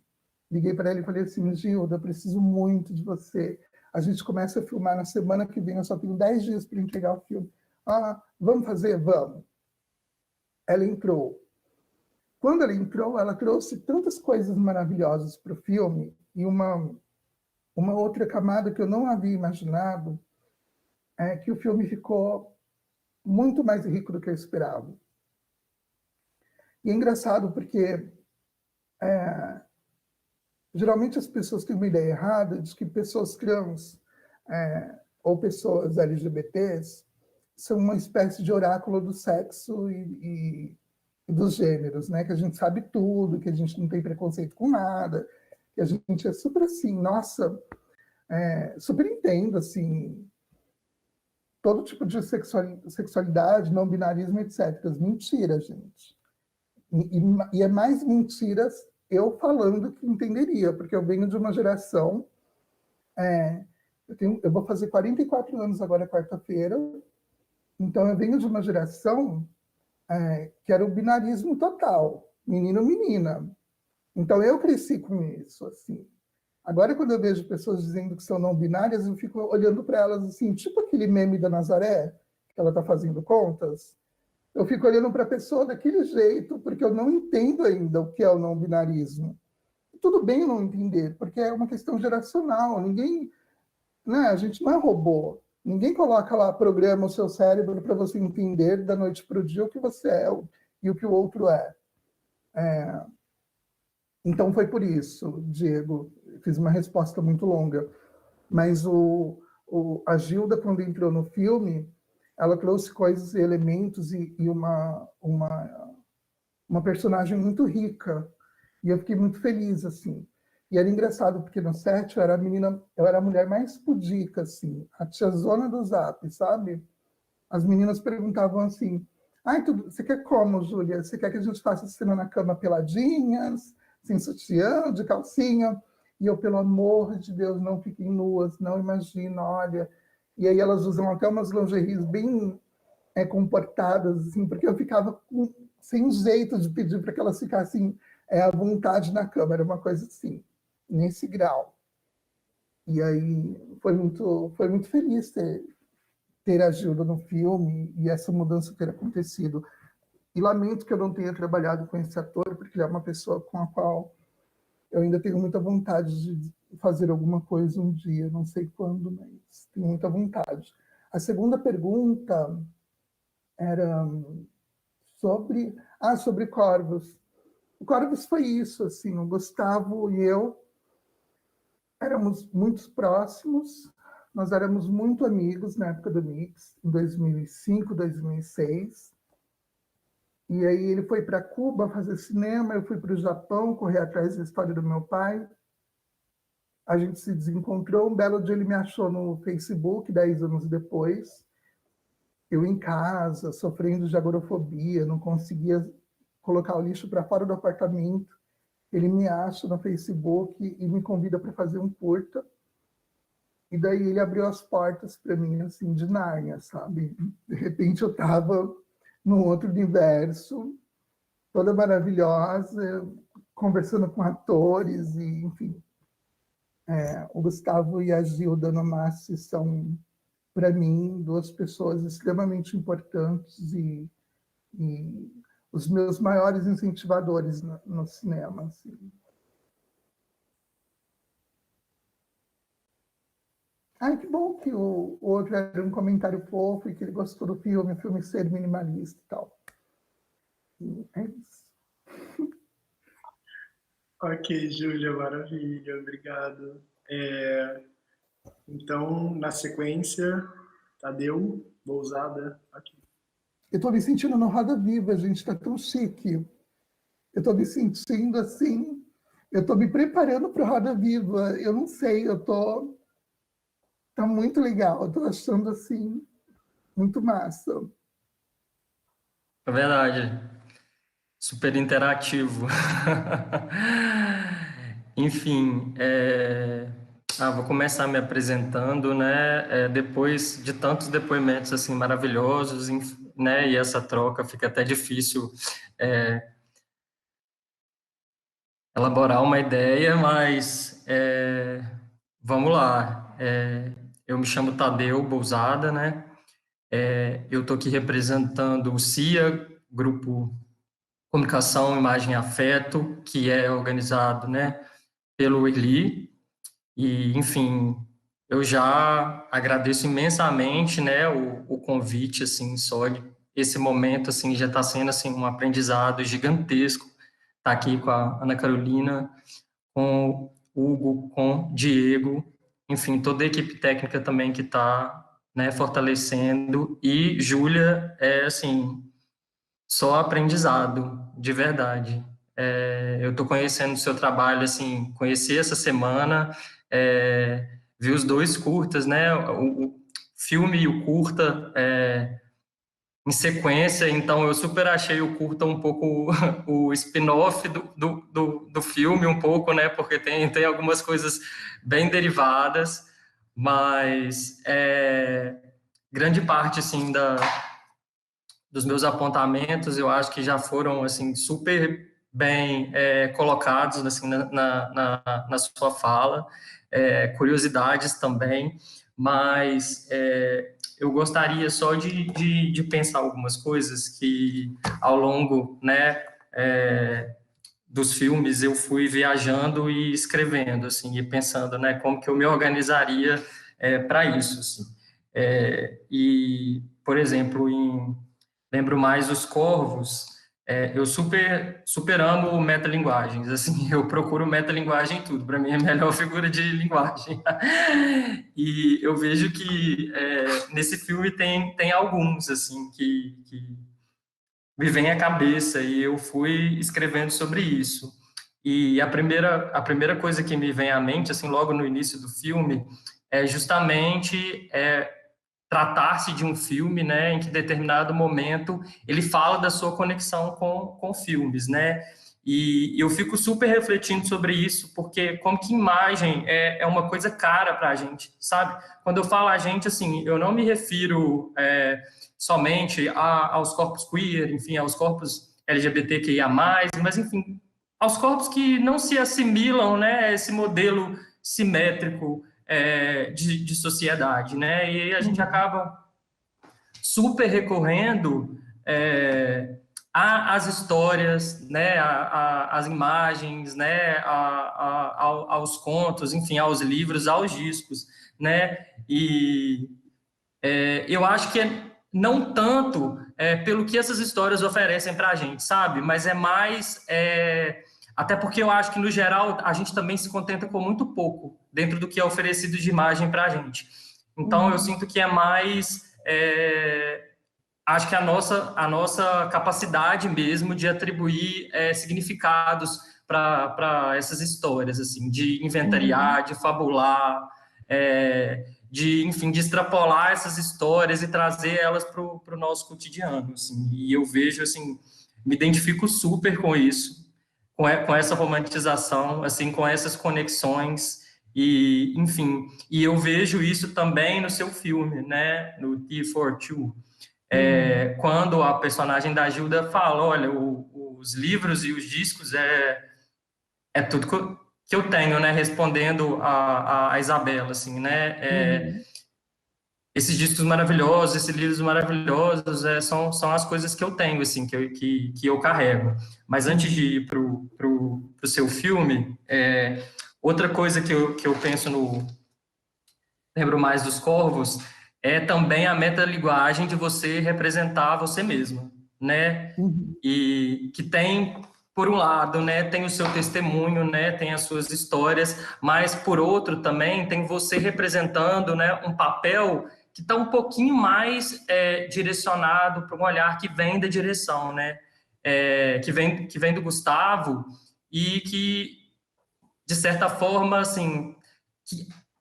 Liguei para ela e falei assim, Gilda, eu preciso muito de você. A gente começa a filmar na semana que vem, eu só tenho 10 dias para entregar o filme. Ah, vamos fazer? Vamos. Ela entrou. Quando ela entrou, ela trouxe tantas coisas maravilhosas para o filme e uma outra camada que eu não havia imaginado é que o filme ficou muito mais rico do que eu esperava. E é engraçado porque geralmente as pessoas têm uma ideia errada de que pessoas trans ou pessoas LGBTs são uma espécie de oráculo do sexo e dos gêneros, né? Que a gente sabe tudo, que a gente não tem preconceito com nada, que a gente é super assim, nossa, super entendo, assim, todo tipo de sexualidade, não binarismo, etc. Mentira, gente. E é mais mentiras eu falando que entenderia, porque eu venho de uma geração... eu vou fazer 44 anos agora, quarta-feira, então eu venho de uma geração que era o binarismo total, menino-menina. Então eu cresci com isso, assim. Agora, quando eu vejo pessoas dizendo que são não binárias, eu fico olhando para elas assim, tipo aquele meme da Nazaré, que ela está fazendo contas. Eu fico olhando para a pessoa daquele jeito, porque eu não entendo ainda o que é o não binarismo. Tudo bem eu não entender, porque é uma questão geracional. Ninguém, né, a gente não é robô. Ninguém coloca lá, programa o seu cérebro para você entender da noite para o dia o que você é e o que o outro é. Então foi por isso, Diego, fiz uma resposta muito longa. Mas a Gilda, quando entrou no filme, ela trouxe coisas e elementos e uma personagem muito rica. E eu fiquei muito feliz, assim. E era engraçado, porque no set eu era a mulher mais pudica, assim, a tiazona do Zap, sabe? As meninas perguntavam assim, você quer como, Júlia? Você quer que a gente faça cena na cama peladinhas, sem sutiã, de calcinha? E eu, pelo amor de Deus, não fiquem nuas, não imagina, olha. E aí elas usam até umas lingeries bem comportadas, assim, porque eu ficava sem jeito de pedir para que elas ficassem à vontade na cama, era uma coisa assim, nesse grau. E aí foi muito feliz ter a Gilda no filme e essa mudança ter acontecido. E lamento que eu não tenha trabalhado com esse ator, porque ele é uma pessoa com a qual eu ainda tenho muita vontade de fazer alguma coisa um dia, não sei quando, mas tenho muita vontade. A segunda pergunta era sobre Corvos. O Corvos foi isso, assim, o Gustavo e eu éramos muito próximos, nós éramos muito amigos na época do Mix, em 2005, 2006. E aí ele foi para Cuba fazer cinema, eu fui para o Japão correr atrás da história do meu pai. A gente se desencontrou, um belo dia ele me achou no Facebook, 10 anos depois. Eu em casa, sofrendo de agorafobia, não conseguia colocar o lixo para fora do apartamento. Ele me acha no Facebook e me convida para fazer um curta. E daí ele abriu as portas para mim, assim, de Nárnia, sabe? De repente eu estava num outro universo, toda maravilhosa, conversando com atores, e, enfim. O Gustavo e a Gilda Nomassi são, para mim, duas pessoas extremamente importantes e os meus maiores incentivadores no cinema. Assim. Que bom que o outro era um comentário fofo e que ele gostou do filme, o filme ser minimalista e tal. E é isso. Ok, Júlia, maravilha, obrigado. Então, na sequência, Tadeu, Lousada, aqui. Eu estou me sentindo no Roda Viva, gente, está tão chique. Eu estou me sentindo assim, eu estou me preparando para o Roda Viva. Eu não sei, tá muito legal, eu estou achando assim, muito massa. É verdade. super interativo. Enfim, vou começar me apresentando, né? Depois de tantos depoimentos assim maravilhosos, né? E essa troca fica até difícil elaborar uma ideia, mas vamos lá. Eu me chamo Tadeu Bousada, né? Eu estou aqui representando o CIA, Grupo Comunicação, Imagem e Afeto, que é organizado, né, pelo Eli. E, enfim, eu já agradeço imensamente, né, o convite, assim, só de esse momento, assim, já está sendo, assim, um aprendizado gigantesco estar aqui com a Ana Carolina, com o Hugo, com o Diego, enfim, toda a equipe técnica também que está, né, fortalecendo, e Júlia, assim, só aprendizado, de verdade. Eu estou conhecendo o seu trabalho, assim, conheci essa semana, vi os dois curtas, né, o filme e o curta em sequência, então eu super achei o curta um pouco o spin-off do filme, um pouco, né, porque tem algumas coisas bem derivadas, mas grande parte, assim, dos meus apontamentos, eu acho que já foram, assim, super bem colocados, assim, na sua fala, curiosidades também, mas eu gostaria só de pensar algumas coisas que, ao longo, né, dos filmes, eu fui viajando e escrevendo, assim, e pensando, né, como que eu me organizaria para isso, assim. E, por exemplo, lembro mais os Corvos, eu super amo metalinguagens, assim, eu procuro metalinguagem em tudo, para mim é a melhor figura de linguagem. E eu vejo que nesse filme tem alguns, assim, que me vem à cabeça, e eu fui escrevendo sobre isso. E a primeira coisa que me vem à mente, assim, logo no início do filme, é justamente tratar-se de um filme, né, em que em determinado momento ele fala da sua conexão com filmes, né, e eu fico super refletindo sobre isso, porque como que imagem é uma coisa cara para a gente, sabe? Quando eu falo a gente, assim, eu não me refiro somente aos corpos queer, enfim, aos corpos LGBTQIA+, mas, enfim, aos corpos que não se assimilam, né, a esse modelo simétrico de sociedade, né? E aí a gente acaba super recorrendo às histórias, né? Às imagens, né? Aos contos, enfim, aos livros, aos discos, né? E eu acho que não tanto pelo que essas histórias oferecem para a gente, sabe? Mas é mais até porque eu acho que, no geral, a gente também se contenta com muito pouco dentro do que é oferecido de imagem para a gente. Então, eu sinto que é mais... acho que a nossa capacidade mesmo de atribuir significados para essas histórias, assim, de inventariar, de fabular, enfim, de extrapolar essas histórias e trazer elas para o nosso cotidiano, assim. E eu vejo, assim, me identifico super com isso, com essa romantização, assim, com essas conexões, e, enfim, e eu vejo isso também no seu filme, né, no T42, quando a personagem da Gilda fala, olha, os livros e os discos é tudo que eu tenho, né, respondendo a Isabela, assim, né, esses discos maravilhosos, esses livros maravilhosos, são as coisas que eu tenho, assim, que eu carrego. Mas antes de ir pro seu filme, outra coisa que eu penso lembro mais dos Corvos, é também a metalinguagem de você representar você mesmo, né? E que tem, por um lado, né, tem o seu testemunho, né, tem as suas histórias, mas, por outro, também tem você representando, né, um papel que está um pouquinho mais direcionado para um olhar que vem da direção, né? Que vem do Gustavo, e que, de certa forma, assim,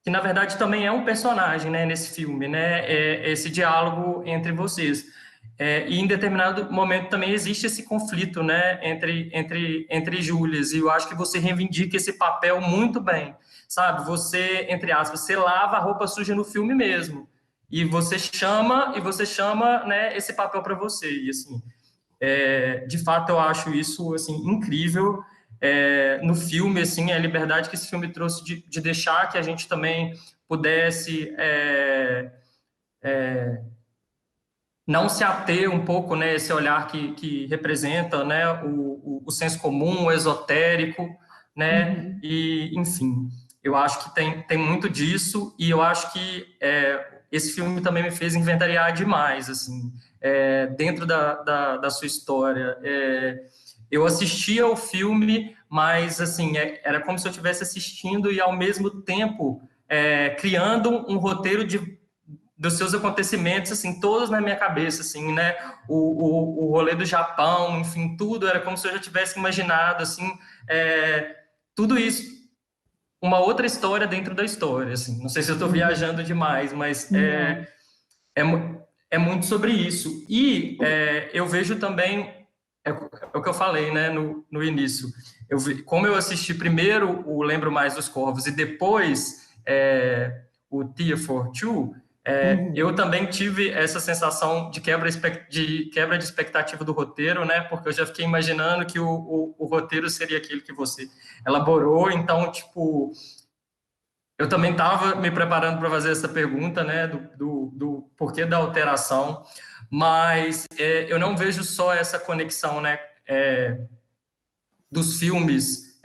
que na verdade também é um personagem, né, nesse filme, né, esse diálogo entre vocês. E em determinado momento também existe esse conflito, né, entre Júlias, e eu acho que você reivindica esse papel muito bem, sabe? Você, entre aspas, você lava a roupa suja no filme mesmo, e você chama, né, esse papel para você, e assim, de fato eu acho isso, assim, incrível, no filme, assim, a liberdade que esse filme trouxe de deixar que a gente também pudesse não se ater um pouco, né, esse olhar que representa, né, o senso comum, o esotérico, né, e, enfim, eu acho que tem muito disso, e eu acho que esse filme também me fez inventariar demais, assim, dentro da sua história. Eu assistia ao filme, mas, assim, era como se eu estivesse assistindo e, ao mesmo tempo, criando um roteiro dos seus acontecimentos, assim, todos na minha cabeça, assim, né, o rolê do Japão, enfim, tudo era como se eu já tivesse imaginado, assim, tudo isso, uma outra história dentro da história, assim, não sei se eu estou viajando demais, mas é muito sobre isso, e eu vejo também, é o que eu falei, né, no início, como eu assisti primeiro o Lembro Mais dos Corvos e depois o Tear for Two, eu também tive essa sensação de quebra de expectativa do roteiro, né? Porque eu já fiquei imaginando que o roteiro seria aquele que você elaborou. Então, tipo, eu também estava me preparando para fazer essa pergunta, né? Do porquê da alteração. Mas eu não vejo só essa conexão, né? Dos filmes,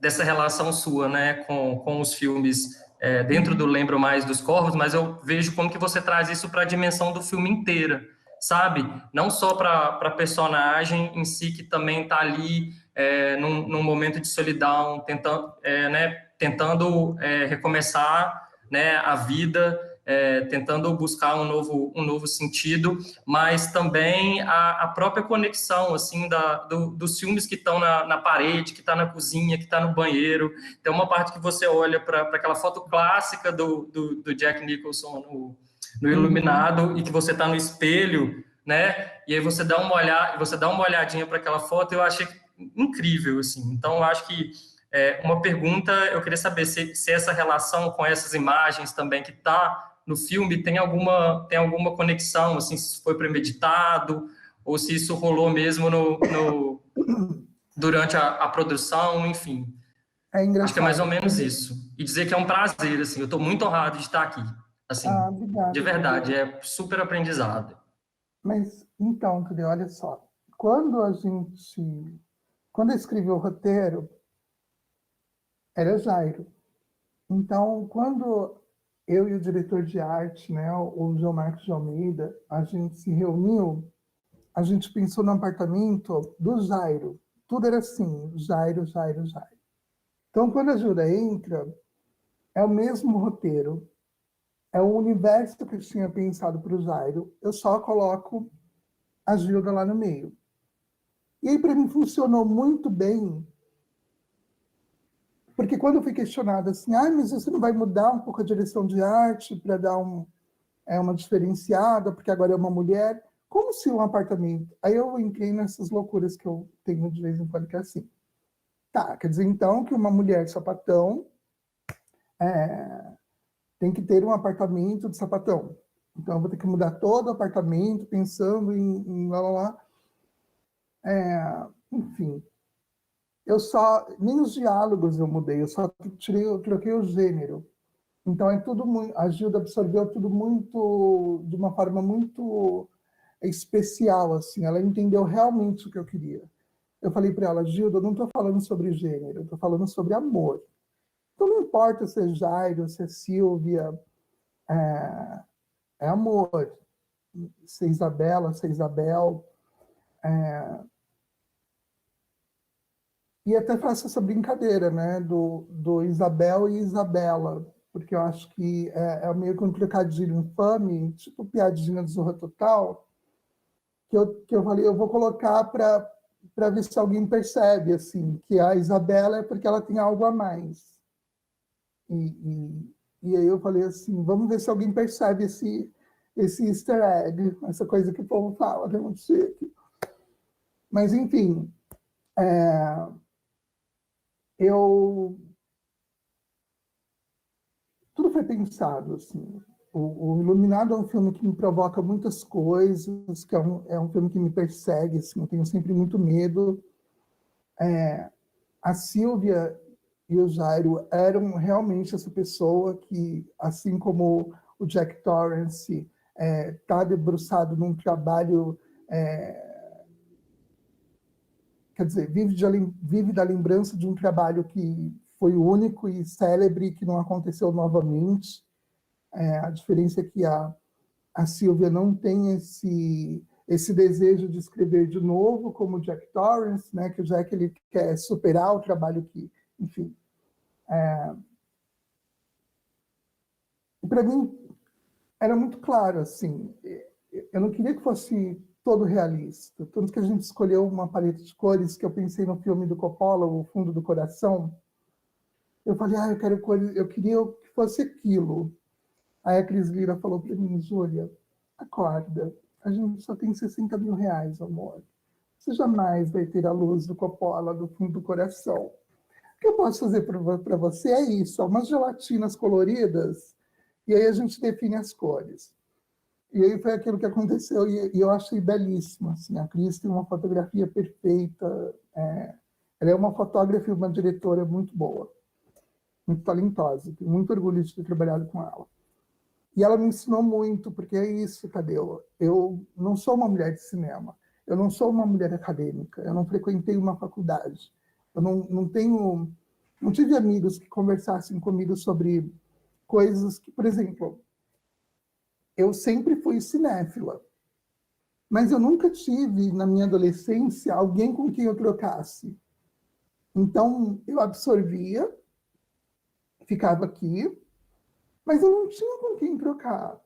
dessa relação sua, né? Com os filmes dentro do Lembro Mais dos Corvos, mas eu vejo como que você traz isso para a dimensão do filme inteira, sabe? Não só para a personagem em si, que também está ali num momento de solidão, tentando recomeçar, né, a vida, tentando buscar um novo sentido, mas também a própria conexão, assim, dos filmes que estão na parede, que está na cozinha, que está no banheiro. Tem uma parte que você olha para aquela foto clássica do Jack Nicholson no Iluminado, e que você está no espelho, né? E aí você dá uma olhadinha para aquela foto, eu achei incrível, assim. Então, eu acho que uma pergunta, eu queria saber se essa relação com essas imagens também que está no filme tem alguma conexão, assim, se foi premeditado, ou se isso rolou mesmo durante a produção, enfim. É engraçado. Acho que é mais ou menos isso. E dizer que é um prazer, assim, eu estou muito honrado de estar aqui. Assim, obrigado, de verdade, é super aprendizado. Mas, então, Tudê, olha só. Quando eu escrevi o roteiro, era Jairo. Então, quando eu e o diretor de arte, né, o João Marcos de Almeida, a gente se reuniu, a gente pensou no apartamento do Jairo. Tudo era assim, Jairo, Jairo, Jairo. Então, quando a Jura entra, é o mesmo roteiro, é o universo que eu tinha pensado para o Jairo, eu só coloco a Gilda lá no meio. E aí, para mim, funcionou muito bem, porque quando eu fui questionada assim, mas você não vai mudar um pouco a direção de arte para dar uma diferenciada, porque agora é uma mulher? Como se um apartamento... Aí eu entrei nessas loucuras que eu tenho de vez em quando, que é assim. Tá, quer dizer, então, que uma mulher sapatão tem que ter um apartamento de sapatão. Então, eu vou ter que mudar todo o apartamento, pensando em lá, lá, lá. Enfim, nem os diálogos eu mudei, eu troquei o gênero. Então, é tudo muito... A Gilda absorveu tudo muito... de uma forma muito especial, assim. Ela entendeu realmente o que eu queria. Eu falei para ela, Gilda, eu não estou falando sobre gênero, eu estou falando sobre amor. Então, não importa se é Jairo, se é Silvia, é amor. Se é Isabela, se é Isabel. E até faço essa brincadeira, né, do Isabel e Isabela, porque eu acho que é meio que um trocadilho infame, tipo piadinha de Zorra Total, que eu falei, eu vou colocar para ver se alguém percebe, assim, que a Isabela é porque ela tem algo a mais. E aí eu falei assim, vamos ver se alguém percebe esse easter egg, essa coisa que o povo fala, que é muito chique. Mas, enfim, tudo foi pensado, assim. O Iluminado é um filme que me provoca muitas coisas, que é um filme que me persegue, assim, eu tenho sempre muito medo. A Sílvia e o Jairo eram realmente essa pessoa que, assim como o Jack Torrance, está debruçado num trabalho, quer dizer, vive da lembrança de um trabalho que foi único e célebre, que não aconteceu novamente. A diferença é que a Sílvia não tem esse desejo de escrever de novo, como o Jack Torrance, né? Que o Jack ele quer superar o trabalho que, enfim. E para mim era muito claro, assim, eu não queria que fosse todo realista, tanto que a gente escolheu uma paleta de cores que eu pensei no filme do Coppola, O Fundo do Coração. Eu falei, eu queria que fosse aquilo. Aí a Cris Lira falou para mim, Júlia, acorda, a gente só tem 60 mil reais, amor. Você jamais vai ter a luz do Coppola do Fundo do Coração. O que eu posso fazer para você é isso, umas gelatinas coloridas, e aí a gente define as cores. E aí foi aquilo que aconteceu, e eu achei belíssimo. Assim, a Cris tem uma fotografia perfeita, ela é uma fotógrafa e uma diretora muito boa, muito talentosa, tenho muito orgulho de ter trabalhado com ela. E ela me ensinou muito, porque é isso, Tadeu. Eu não sou uma mulher de cinema, eu não sou uma mulher acadêmica, eu não frequentei uma faculdade, eu não tive amigos que conversassem comigo sobre coisas que, por exemplo, eu sempre fui cinéfila, mas eu nunca tive, na minha adolescência, alguém com quem eu trocasse. Então, eu absorvia, ficava aqui, mas eu não tinha com quem trocar.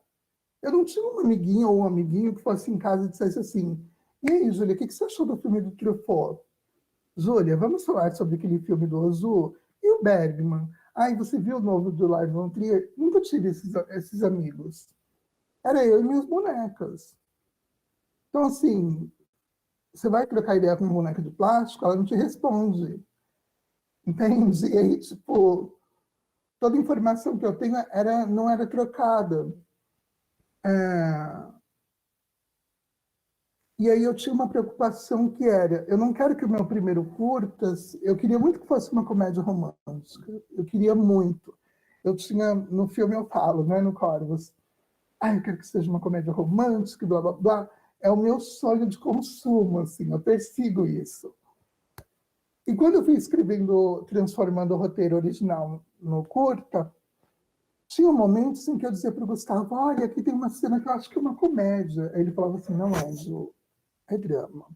Eu não tinha uma amiguinha ou um amiguinho que fosse em casa e dissesse assim, e aí, Júlia, o que você achou do filme do Truffaut? Júlia, vamos falar sobre aquele filme do Ozu? E o Bergman? Ai, você viu o novo do Lars von Trier? Nunca tive esses amigos. Era eu e minhas bonecas. Então, assim, você vai trocar ideia com uma boneca de plástico, ela não te responde. Entende? E aí, tipo, toda a informação que eu tenho não era trocada. E aí eu tinha uma preocupação que era, eu não quero que o meu primeiro curtas, eu queria muito que fosse uma comédia romântica, eu queria muito. No filme eu falo, né, no Corvus, eu quero que seja uma comédia romântica, blá, blá, blá. É o meu sonho de consumo, assim, eu persigo isso. E quando eu fui escrevendo, transformando o roteiro original no curta, tinha momentos em que eu dizia para o Gustavo, olha, aqui tem uma cena que eu acho que é uma comédia. Aí ele falava assim, não é, Ju, é drama.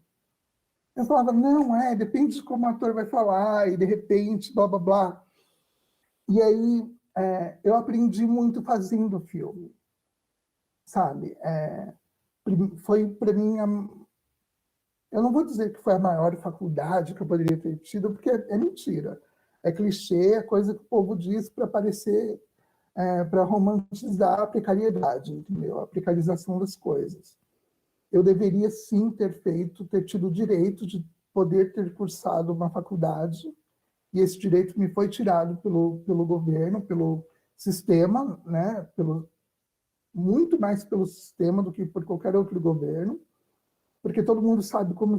Eu falava, não é, depende de como o ator vai falar, e de repente, blá, blá, blá. E aí eu aprendi muito fazendo o filme, sabe? Foi para mim, eu não vou dizer que foi a maior faculdade que eu poderia ter tido, porque é mentira. É clichê, é coisa que o povo diz para parecer, para romantizar a precariedade, entendeu? A precarização das coisas. Eu deveria sim ter tido o direito de poder ter cursado uma faculdade, e esse direito me foi tirado pelo governo, pelo sistema, né? Muito mais pelo sistema do que por qualquer outro governo, porque todo mundo sabe como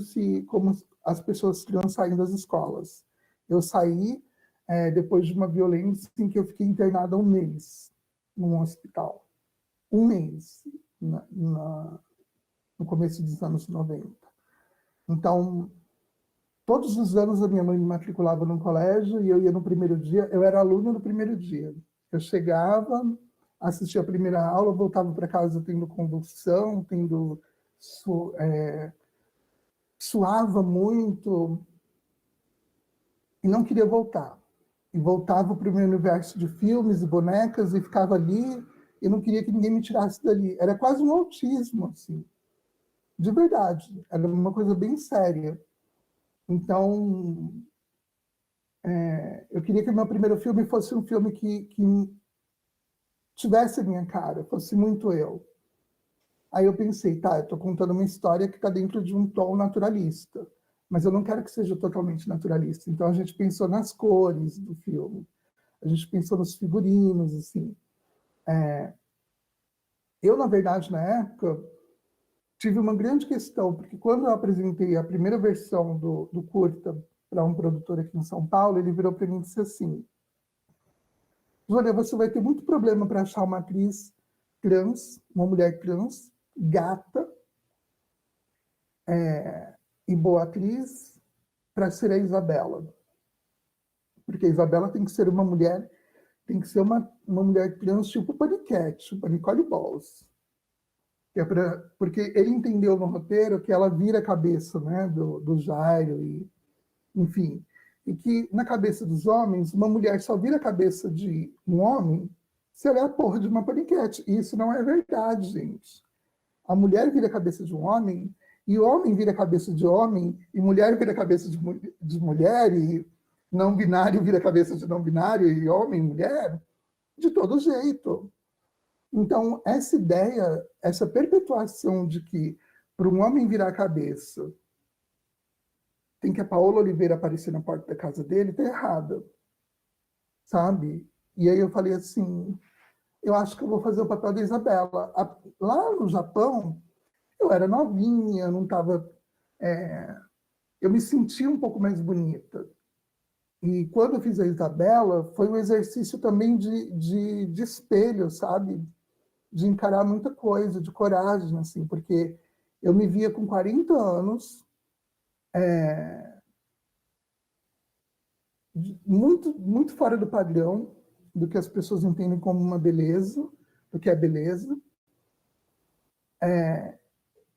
as pessoas estão saindo das escolas. Eu saí depois de uma violência em que eu fiquei internada 1 mês num hospital. 1 mês, no começo dos anos 90. Então, todos os anos a minha mãe me matriculava num colégio e eu ia no primeiro dia, eu era aluna no primeiro dia. Eu chegava, assistia a primeira aula, voltava para casa tendo convulsão, suava muito e não queria voltar. E voltava para o meu universo de filmes e bonecas e ficava ali e não queria que ninguém me tirasse dali. Era quase um autismo, assim. De verdade. Era uma coisa bem séria. Então, eu queria que o meu primeiro filme fosse um filme que tivesse a minha cara, fosse muito eu. Aí eu pensei, tá, eu estou contando uma história que está dentro de um tom naturalista, mas eu não quero que seja totalmente naturalista. Então a gente pensou nas cores do filme, a gente pensou nos figurinos, assim. Eu, na verdade, na época, tive uma grande questão, porque quando eu apresentei a primeira versão do curta para um produtor aqui em São Paulo, ele virou para mim e disse assim: Júlia, você vai ter muito problema para achar uma atriz trans, uma mulher trans, gata, e boa atriz, para ser a Isabela. Porque a Isabela tem que ser uma mulher, tem que ser uma mulher trans tipo Paniquete, tipo Nicole Balls. Porque ele entendeu no roteiro que ela vira a cabeça, né, do Jairo, e, enfim. E que, na cabeça dos homens, uma mulher só vira a cabeça de um homem se ela é a porra de uma paniquete. E isso não é verdade, gente. A mulher vira a cabeça de um homem, e homem vira a cabeça de homem, e mulher vira a cabeça de mulher, e não binário vira a cabeça de não binário, e homem e mulher, de todo jeito. Então, essa ideia, essa perpetuação de que para um homem virar a cabeça tem que a Paola Oliveira aparecer na porta da casa dele, está errada, sabe? E aí eu falei assim, eu acho que eu vou fazer o papel da Isabela. Lá no Japão, eu era novinha, não estava... eu me sentia um pouco mais bonita. E quando eu fiz a Isabela, foi um exercício também de espelho, sabe? De encarar muita coisa, de coragem, assim, porque eu me via com 40 anos, muito, muito fora do padrão, do que as pessoas entendem como uma beleza, do que é beleza.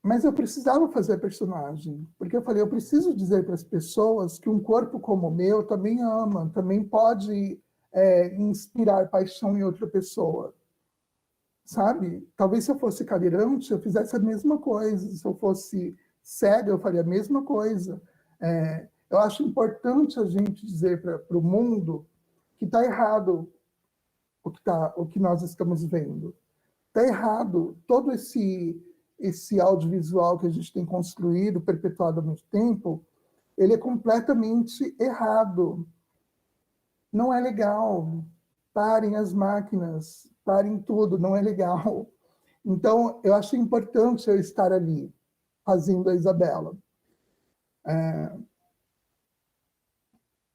Mas eu precisava fazer a personagem, porque eu falei, eu preciso dizer para as pessoas que um corpo como o meu também ama, também pode inspirar paixão em outra pessoa. Sabe? Talvez se eu fosse cadeirante, eu fizesse a mesma coisa. Se eu fosse cega, eu faria a mesma coisa. Eu acho importante a gente dizer para o mundo que está errado o que nós estamos vendo. Está errado. Todo esse audiovisual que a gente tem construído, perpetuado há muito tempo, ele é completamente errado. Não é legal. Parem as máquinas, parem tudo, não é legal. Então, eu achei importante eu estar ali, fazendo a Isabela.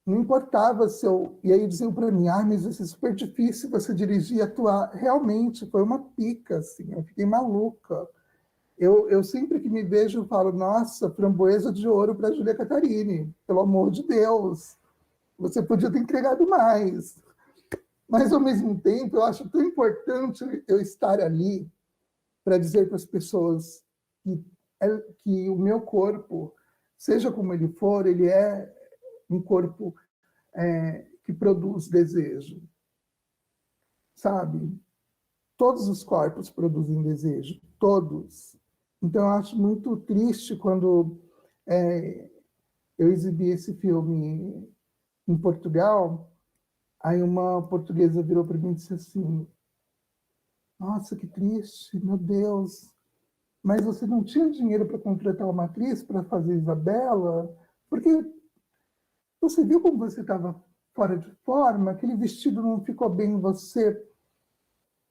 Não importava se eu... E aí diziam para mim, mas isso é super difícil, você dirigir e atuar. Realmente, foi uma pica, assim, eu fiquei maluca. Eu sempre que me vejo, eu falo, nossa, framboesa de ouro para Júlia Catarini, pelo amor de Deus, você podia ter entregado mais. Mas, ao mesmo tempo, eu acho tão importante eu estar ali para dizer para as pessoas que o meu corpo, seja como ele for, ele é um corpo que produz desejo, sabe? Todos os corpos produzem desejo, todos. Então, eu acho muito triste quando eu exibi esse filme em Portugal. Aí uma portuguesa virou para mim e disse assim, nossa, que triste, meu Deus, mas você não tinha dinheiro para contratar uma atriz para fazer Isabela? Porque você viu como você estava fora de forma? Aquele vestido não ficou bem em você.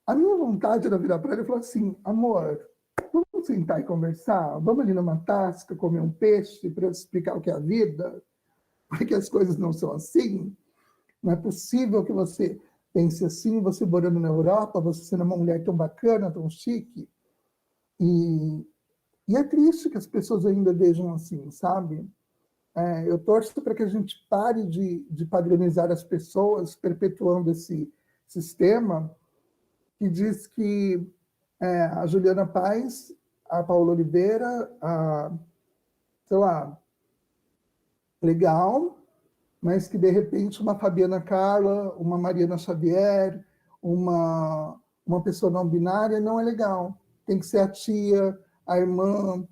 A minha vontade era virar para ela e falar assim, amor, vamos sentar e conversar? Vamos ali numa tasca, comer um peixe para eu te explicar o que é a vida? Porque as coisas não são assim. Não é possível que você pense assim, você morando na Europa, você sendo uma mulher tão bacana, tão chique. E é triste que as pessoas ainda vejam assim, sabe? Eu torço para que a gente pare de padronizar as pessoas, perpetuando esse sistema que diz que a Juliana Paz, a Paola Oliveira, sei lá, legal, mas que, de repente, uma Fabiana Carla, uma Mariana Xavier, uma pessoa não binária não é legal. Tem que ser a tia, a irmã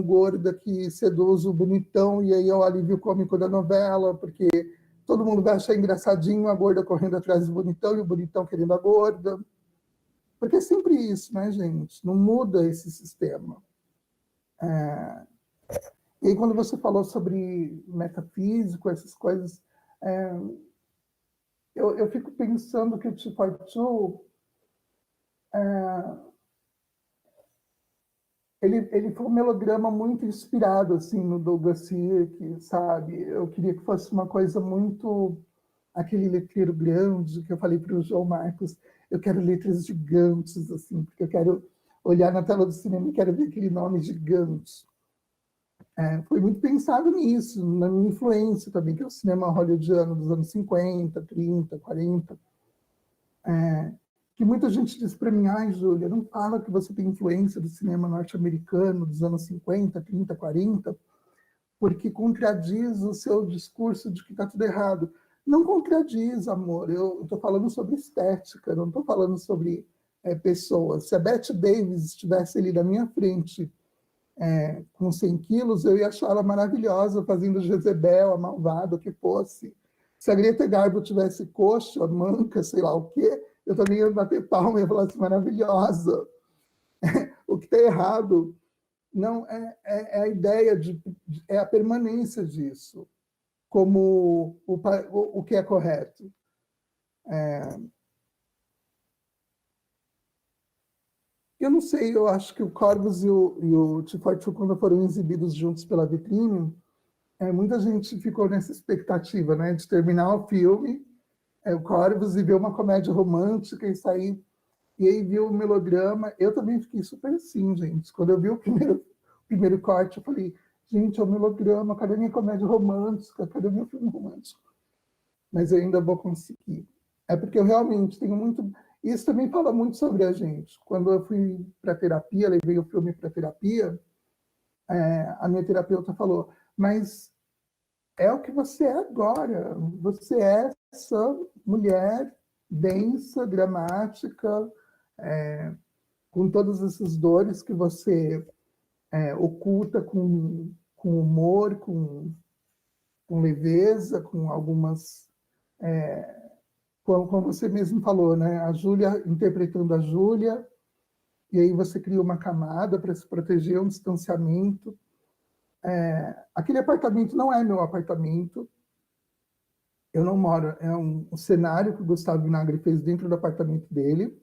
gorda que seduz o bonitão, e aí é o alívio cômico da novela, porque todo mundo vai achar engraçadinho a gorda correndo atrás do bonitão e o bonitão querendo a gorda. Porque é sempre isso, né, gente? Não muda esse sistema. E aí, quando você falou sobre metafísico, essas coisas, eu fico pensando que o 242, ele foi um melodrama muito inspirado assim, no Douglas Sirk, sabe? Eu queria que fosse uma coisa muito... Aquele letreiro grande que eu falei para o João Marcos, eu quero letras gigantes, assim, porque eu quero olhar na tela do cinema e quero ver aquele nome gigante. Foi muito pensado nisso, na minha influência também, que é o cinema hollywoodiano dos anos 50, 30, 40. Que muita gente diz para mim, ai, Júlia, não fala que você tem influência do cinema norte-americano dos anos 50, 30, 40, porque contradiz o seu discurso de que está tudo errado. Não contradiz, amor. Eu estou falando sobre estética, não estou falando sobre pessoas. Se a Bette Davis estivesse ali na minha frente com 100 quilos, eu ia achar ela maravilhosa, fazendo Jezebel, a malvada, o que fosse. Se a Greta Garbo tivesse coxa, manca, sei lá o quê, eu também ia bater palma e ia falar assim, maravilhosa. O que está errado não é a ideia é a permanência disso como o que é correto. Eu não sei, eu acho que o Corvus e o 242, quando foram exibidos juntos pela vitrine, muita gente ficou nessa expectativa, né, de terminar o filme, o Corvus, e ver uma comédia romântica e sair, e aí viu o melodrama. Eu também fiquei super assim, gente. Quando eu vi o primeiro corte, eu falei, gente, é um melodrama, cadê minha comédia romântica? Cadê meu filme romântico? Mas eu ainda vou conseguir. É porque eu realmente tenho muito... Isso também fala muito sobre a gente. Quando eu fui para terapia, levei o filme para terapia, a minha terapeuta falou, mas é o que você é agora. Você é essa mulher densa, dramática, com todas essas dores que você oculta com humor, com leveza, com algumas... como você mesmo falou, né? A Júlia interpretando a Júlia, e aí você cria uma camada para se proteger, um distanciamento. Aquele apartamento não é meu apartamento, eu não moro, é um cenário que o Gustavo Vinagre fez dentro do apartamento dele.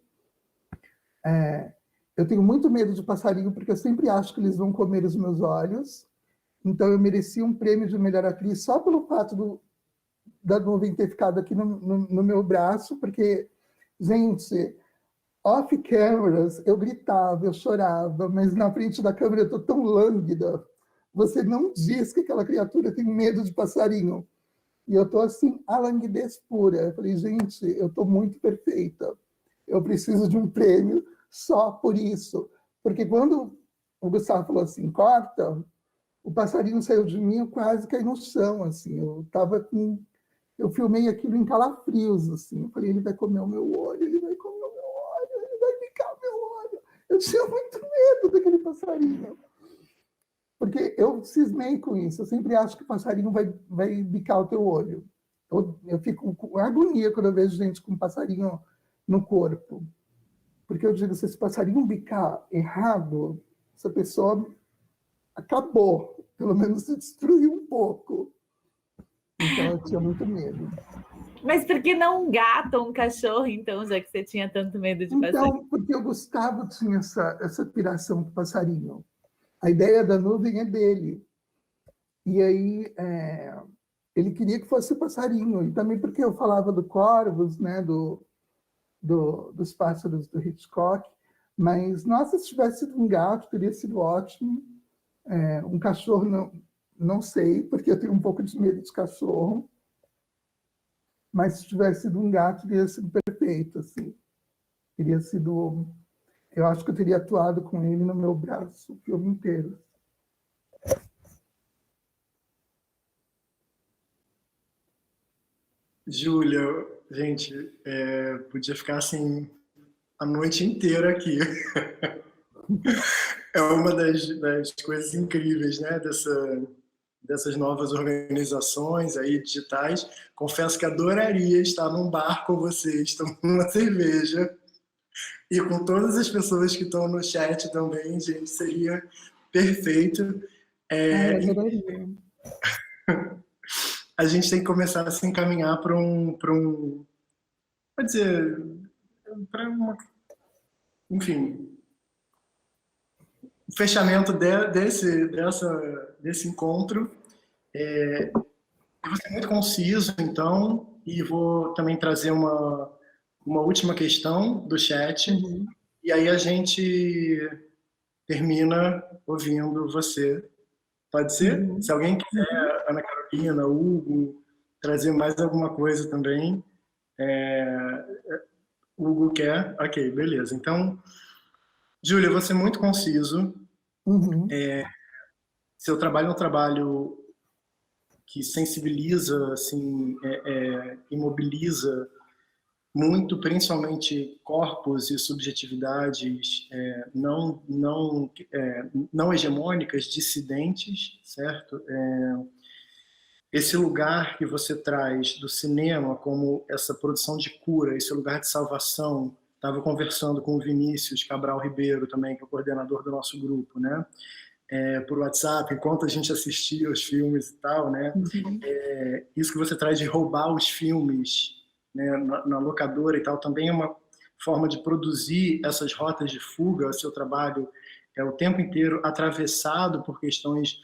Eu tenho muito medo de passarinho, porque eu sempre acho que eles vão comer os meus olhos, então eu mereci um prêmio de melhor atriz só pelo fato da nuvem ter ficado aqui no meu braço, porque, gente, off cameras, eu gritava, eu chorava, mas na frente da câmera eu estou tão lânguida. Você não diz que aquela criatura tem medo de passarinho. E eu estou assim, a languidez pura. Eu falei, gente, eu estou muito perfeita. Eu preciso de um prêmio só por isso. Porque quando o Gustavo falou assim, corta, o passarinho saiu de mim, eu quase caí no chão, assim. Eu filmei aquilo em calafrios, assim. Eu falei, ele vai comer o meu olho, ele vai comer o meu olho, ele vai picar o meu olho. Eu tinha muito medo daquele passarinho. Porque eu cismei com isso. Eu sempre acho que o passarinho vai bicar o teu olho. Eu fico com agonia quando eu vejo gente com passarinho no corpo. Porque eu digo, se esse passarinho bicar errado, essa pessoa acabou. Pelo menos se destruiu um pouco. Então eu tinha muito medo. Mas por que não um gato ou um cachorro, então, já que você tinha tanto medo de passarinho? Então, porque o Gustavo tinha essa piração com passarinho. A ideia da nuvem é dele. E aí ele queria que fosse passarinho. E também porque eu falava do Corvus, né, dos pássaros do Hitchcock. Mas, nossa, se tivesse sido um gato, teria sido ótimo. Um cachorro, não sei, porque eu tenho um pouco de medo de cachorro. Mas se tivesse sido um gato, teria sido perfeito, assim. Teria sido... Eu acho que eu teria atuado com ele no meu braço o filme inteiro. Júlia, gente, podia ficar assim a noite inteira aqui. É uma das coisas incríveis, né, dessas novas organizações aí digitais. Confesso que adoraria estar num bar com vocês, tomando uma cerveja, E com todas as pessoas que estão no chat também, gente, seria perfeito. Eu adoraria. A gente tem que começar a se encaminhar para pode dizer, para enfim, o fechamento desse encontro. Eu vou ser muito conciso, então, e vou também trazer uma última questão do chat, e aí a gente termina ouvindo você. Pode ser? Se alguém quiser, Ana Carolina, Hugo, trazer mais alguma coisa também. Hugo quer? Ok, beleza. Então, Júlia, eu vou ser muito conciso. Seu trabalho é um trabalho que sensibiliza, assim, e mobiliza muito, principalmente corpos e subjetividades não hegemônicas, dissidentes, certo? Esse lugar que você traz do cinema como essa produção de cura, esse lugar de salvação. Estava conversando com o Vinícius Cabral Ribeiro também, que é o coordenador do nosso grupo, né? Por WhatsApp, enquanto a gente assistia os filmes e tal, né? Isso que você traz de roubar os filmes, né, na locadora e tal, também é uma forma de produzir essas rotas de fuga. O seu trabalho é o tempo inteiro atravessado por questões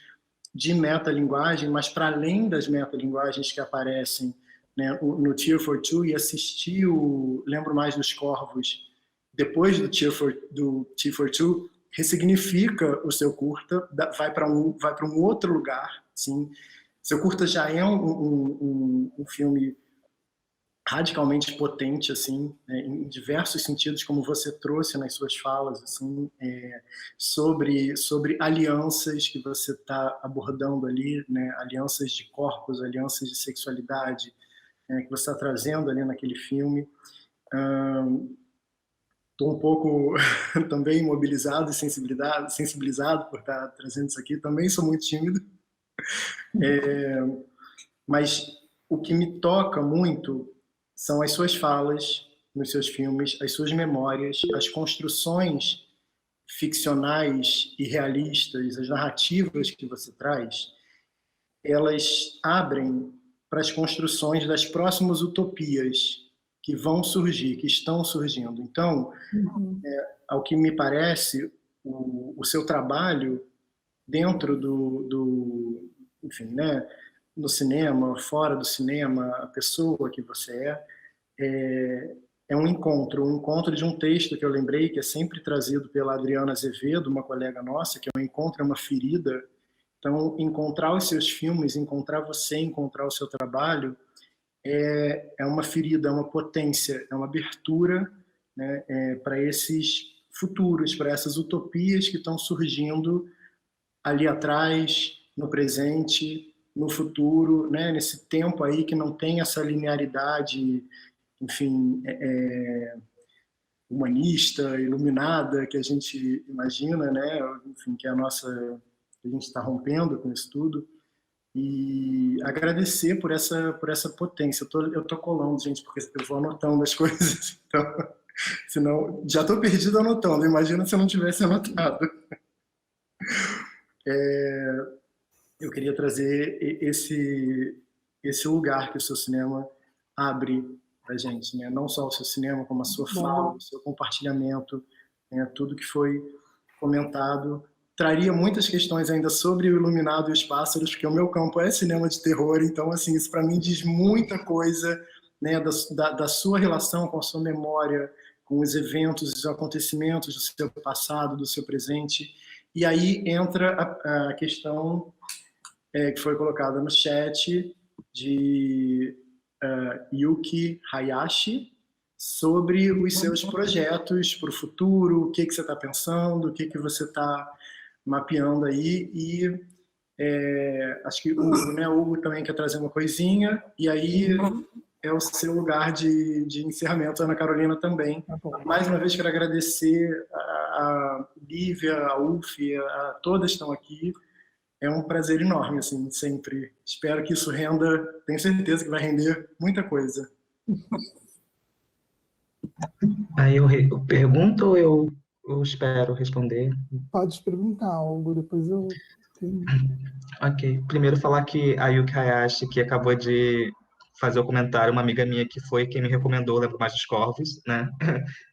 de metalinguagem, mas para além das metalinguagens que aparecem, né, no Tear for Two, e assistir o Lembro Mais dos Corvos depois do Tear for Two, ressignifica o seu curta, vai para um outro lugar. Sim. Seu curta já é um filme radicalmente potente, assim, né, em diversos sentidos, como você trouxe nas suas falas, assim, sobre alianças que você está abordando ali, né, alianças de corpos, alianças de sexualidade, que você está trazendo ali naquele filme. Estou um pouco também mobilizado e sensibilizado por estar trazendo isso aqui. Também sou muito tímido, mas o que me toca muito são as suas falas nos seus filmes, as suas memórias, as construções ficcionais e realistas, as narrativas que você traz. Elas abrem para as construções das próximas utopias que vão surgir, que estão surgindo. Então, ao que me parece, o seu trabalho dentro enfim, né, no cinema, fora do cinema, a pessoa que você é um encontro de um texto que eu lembrei, que é sempre trazido pela Adriana Azevedo, uma colega nossa, que é um encontro, é uma ferida. Então, encontrar os seus filmes, encontrar você, encontrar o seu trabalho, é uma ferida, é uma potência, é uma abertura, né, para esses futuros, para essas utopias que estão surgindo ali atrás, no presente, no futuro, né, nesse tempo aí que não tem essa linearidade, enfim, humanista, iluminada que a gente imagina, né, enfim, que é a nossa, que a gente está rompendo com isso tudo. E agradecer por essa potência. Eu tô colando, gente, porque eu vou anotando as coisas, então, senão já estou perdido anotando. Imagina se eu não tivesse anotado. Eu queria trazer esse lugar que o seu cinema abre para a gente, né? Não só o seu cinema, como a sua fala, o seu compartilhamento, né? Tudo que foi comentado. Traria muitas questões ainda sobre o Iluminado e os Pássaros, porque o meu campo é cinema de terror, então, assim, isso para mim diz muita coisa, né, da sua relação com a sua memória, com os eventos, os acontecimentos do seu passado, do seu presente. E aí entra a questão que foi colocada no chat de Yuki Hayashi, sobre os seus projetos para o futuro, o que você está pensando, o que você está mapeando aí. E acho que o Hugo também quer trazer uma coisinha, e aí é o seu lugar de encerramento, Ana Carolina também. Mais uma vez quero agradecer a Lívia, a Uf, a todas que estão aqui. É um prazer enorme, assim, sempre. Espero que isso renda, tenho certeza que vai render muita coisa. Aí eu pergunto ou eu espero responder? Pode perguntar, Hugo, depois eu tenho... Ok. Primeiro falar que a Yuki Hayashi, que acabou de fazer o comentário, uma amiga minha que foi quem me recomendou Lembro Mais dos Corvos, né?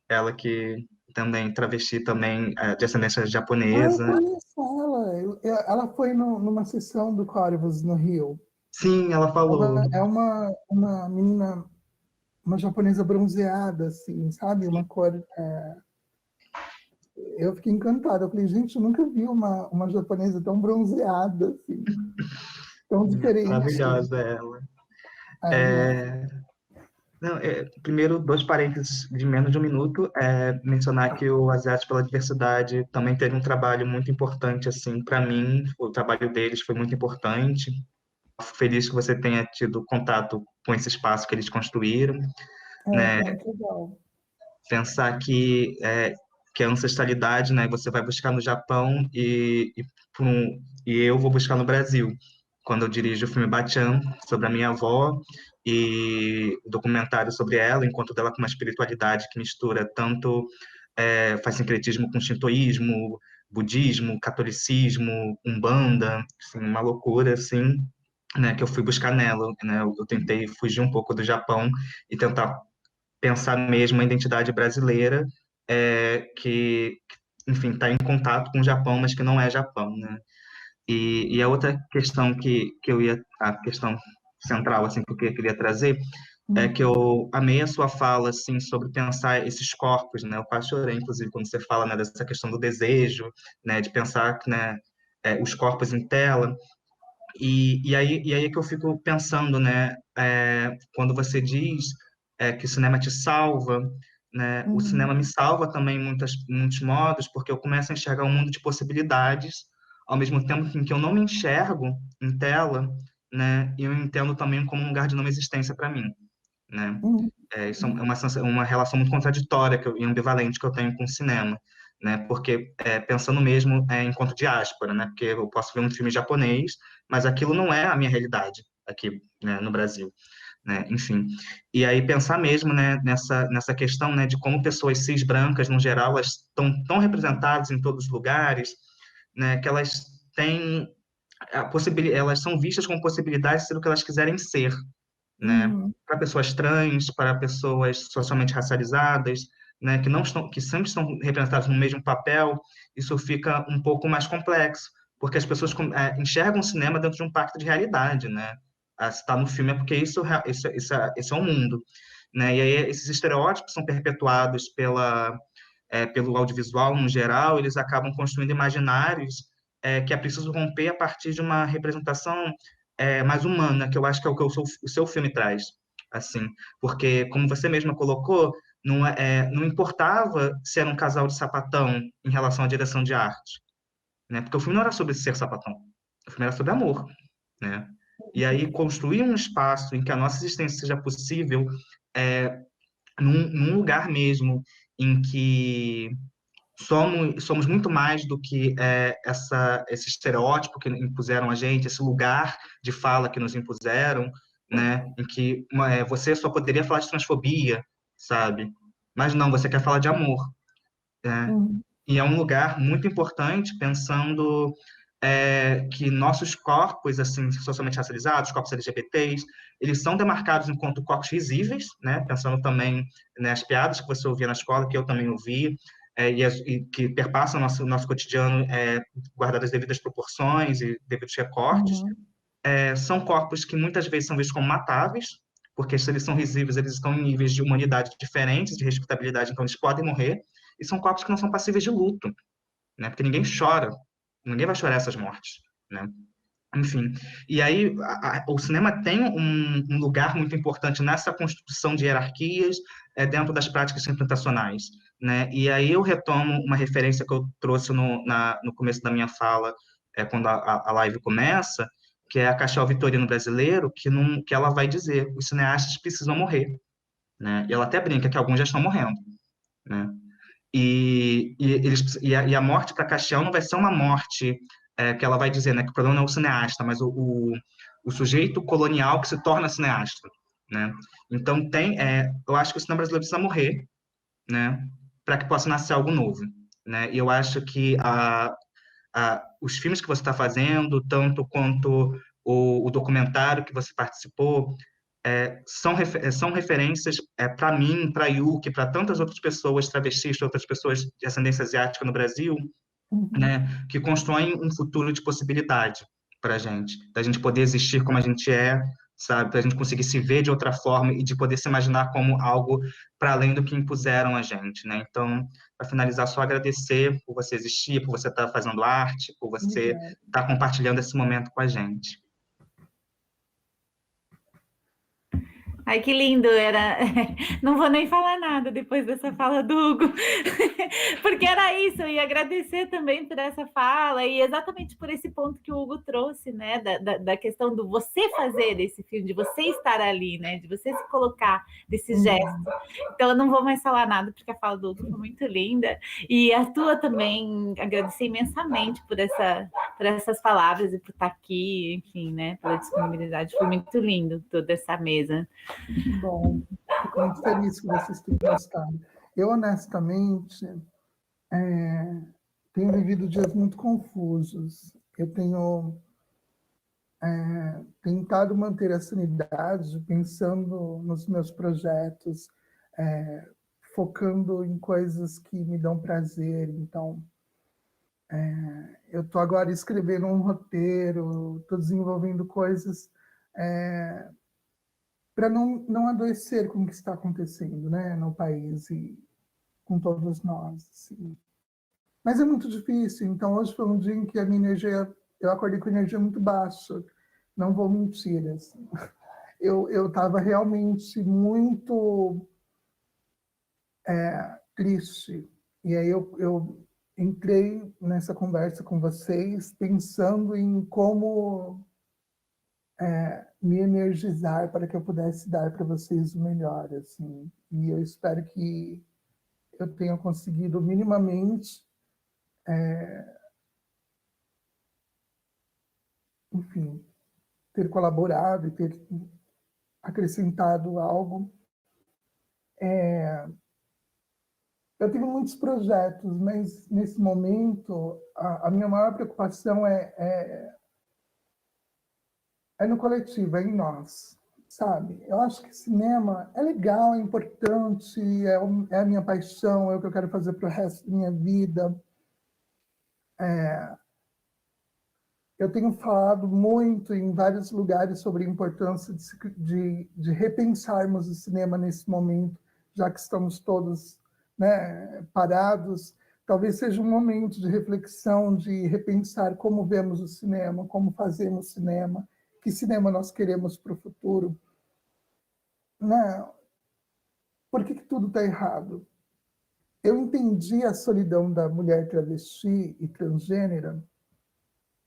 Ela que também, travesti também, de ascendência Ah, eu japonesa. conheço ela. Ela foi numa sessão do Corvus no Rio. Sim, ela falou. Ela é uma menina, uma japonesa bronzeada, assim, sabe? Uma cor. Eu fiquei encantada. Eu falei, gente, eu nunca vi uma japonesa tão bronzeada, assim, tão diferente. Maravilhosa ela. Nossa. Não, primeiro, dois parênteses de menos de um minuto, mencionar que o Asiático pela Diversidade também teve um trabalho muito importante, assim, para mim, o trabalho deles foi muito importante. Fico feliz que você tenha tido contato com esse espaço que eles construíram, né? Foi muito legal. Pensar que a ancestralidade, né, você vai buscar no Japão e eu vou buscar no Brasil. Quando eu dirijo o filme Bachan, sobre a minha avó, e o documentário sobre ela, o encontro dela com uma espiritualidade que mistura tanto, faz sincretismo com shintoísmo, budismo, catolicismo, umbanda, assim, uma loucura, assim, né, que eu fui buscar nela, né, eu tentei fugir um pouco do Japão e tentar pensar mesmo a identidade brasileira, enfim, está em contato com o Japão, mas que não é Japão, né? E a outra questão a questão central, assim, que eu queria trazer, é que eu amei a sua fala, assim, sobre pensar esses corpos, né? Eu quase chorei, inclusive, quando você fala, né, dessa questão do desejo, né, de pensar, né, os corpos em tela. E aí é que eu fico pensando, né, quando você diz que o cinema te salva, né, o cinema me salva também em muitos modos, porque eu começo a enxergar um mundo de possibilidades, ao mesmo tempo em que eu não me enxergo em tela, né, e eu entendo também como um lugar de não existência para mim, né. Uhum. Isso é uma relação muito contraditória e ambivalente que eu tenho com o cinema, né? Porque pensando mesmo enquanto diáspora, né? Porque eu posso ver um filme japonês, mas aquilo não é a minha realidade aqui, né, no Brasil, né? Enfim. E aí pensar mesmo, né, nessa questão, né, de como pessoas cis brancas no geral elas estão tão representadas em todos os lugares, né? Que elas têm elas são vistas como possibilidades de ser o que elas quiserem ser, né? Uhum. Para pessoas trans, para pessoas socialmente racializadas, né? Que sempre estão representadas no mesmo papel, isso fica um pouco mais complexo, porque as pessoas enxergam o cinema dentro de um pacto de realidade, né? Se está no filme é porque isso é um mundo, né? E aí esses estereótipos são perpetuados pelo audiovisual no geral, eles acabam construindo imaginários que é preciso romper a partir de uma representação mais humana, que eu acho que é o que o seu filme traz, assim, porque, como você mesma colocou, não importava se era um casal de sapatão em relação à direção de arte, né? Porque o filme não era sobre ser sapatão, o filme era sobre amor, né? E aí construir um espaço em que a nossa existência seja possível é, num lugar mesmo em que somos muito mais do que esse estereótipo que impuseram a gente, esse lugar de fala que nos impuseram, né, em que você só poderia falar de transfobia, sabe? Mas não, você quer falar de amor, né? Uhum. E é um lugar muito importante pensando que nossos corpos, assim, socialmente racializados, corpos LGBTs, eles são demarcados enquanto corpos visíveis, né? Pensando também nas piadas que você ouvia na escola, que eu também ouvi, e que perpassam nosso cotidiano, guardadas as devidas proporções e devidos recortes. Uhum. São corpos que muitas vezes são vistos como matáveis, porque se eles são visíveis, eles estão em níveis de humanidade diferentes, de respeitabilidade, então eles podem morrer, e são corpos que não são passíveis de luto, né? Porque ninguém chora, ninguém vai chorar essas mortes, né? Enfim, e aí o cinema tem um lugar muito importante nessa construção de hierarquias dentro das práticas representacionais, né? E aí eu retomo uma referência que eu trouxe no começo da minha fala, quando a live começa, que é a Castell Vitorino brasileiro, que ela vai dizer, os cineastas precisam morrer, né? E ela até brinca que alguns já estão morrendo, né? E a morte para Castiel não vai ser uma morte que ela vai dizer, né, que o problema não é o cineasta, mas o sujeito colonial que se torna cineasta, né? Então eu acho que o cinema brasileiro precisa morrer, né, para que possa nascer algo novo, né? E eu acho que os filmes que você está fazendo, tanto quanto o documentário que você participou, são referências para mim, para a Yuki, para tantas outras pessoas travestis, outras pessoas de ascendência asiática no Brasil, né, que constroem um futuro de possibilidade para a gente, da gente poder existir como a gente é, sabe, para a gente conseguir se ver de outra forma e de poder se imaginar como algo para além do que impuseram a gente, né? Então, para finalizar, só agradecer por você existir, por você estar fazendo arte, por você Obrigada. estar compartilhando esse momento com a gente. Ai, que lindo, era. Não vou nem falar nada depois dessa fala do Hugo, porque era isso, eu ia agradecer também por essa fala, e exatamente por esse ponto que o Hugo trouxe, né, da questão do você fazer esse filme, de você estar ali, né, de você se colocar desse gesto. Então, eu não vou mais falar nada, porque a fala do Hugo foi muito linda, e a tua também, agradecer imensamente por essas palavras e por estar aqui, enfim, né, pela disponibilidade, foi muito lindo toda essa mesa. Bom, fico muito feliz que vocês tenham gostado. Eu, honestamente, tenho vivido dias muito confusos. Eu tenho tentado manter a sanidade, pensando nos meus projetos, focando em coisas que me dão prazer. Então, eu estou agora escrevendo um roteiro, estou desenvolvendo coisas para não adoecer com o que está acontecendo, né, no país e com todos nós. Assim. Mas é muito difícil. Então, hoje foi um dia em que a minha energia, eu acordei com energia muito baixa. Não vou mentir. Assim. Eu estava realmente muito triste. E aí eu entrei nessa conversa com vocês pensando em como me energizar para que eu pudesse dar para vocês o melhor. Assim. E eu espero que eu tenha conseguido minimamente enfim, ter colaborado e ter acrescentado algo. Eu tive muitos projetos, mas nesse momento a minha maior preocupação é no coletivo, é em nós, sabe? Eu acho que cinema é legal, é importante, é a minha paixão, é o que eu quero fazer para o resto da minha vida. Eu tenho falado muito em vários lugares sobre a importância de repensarmos o cinema nesse momento, já que estamos todos, né, parados. Talvez seja um momento de reflexão, de repensar como vemos o cinema, como fazemos cinema, que cinema nós queremos para o futuro. Né? Por que tudo está errado? Eu entendi a solidão da mulher travesti e transgênera,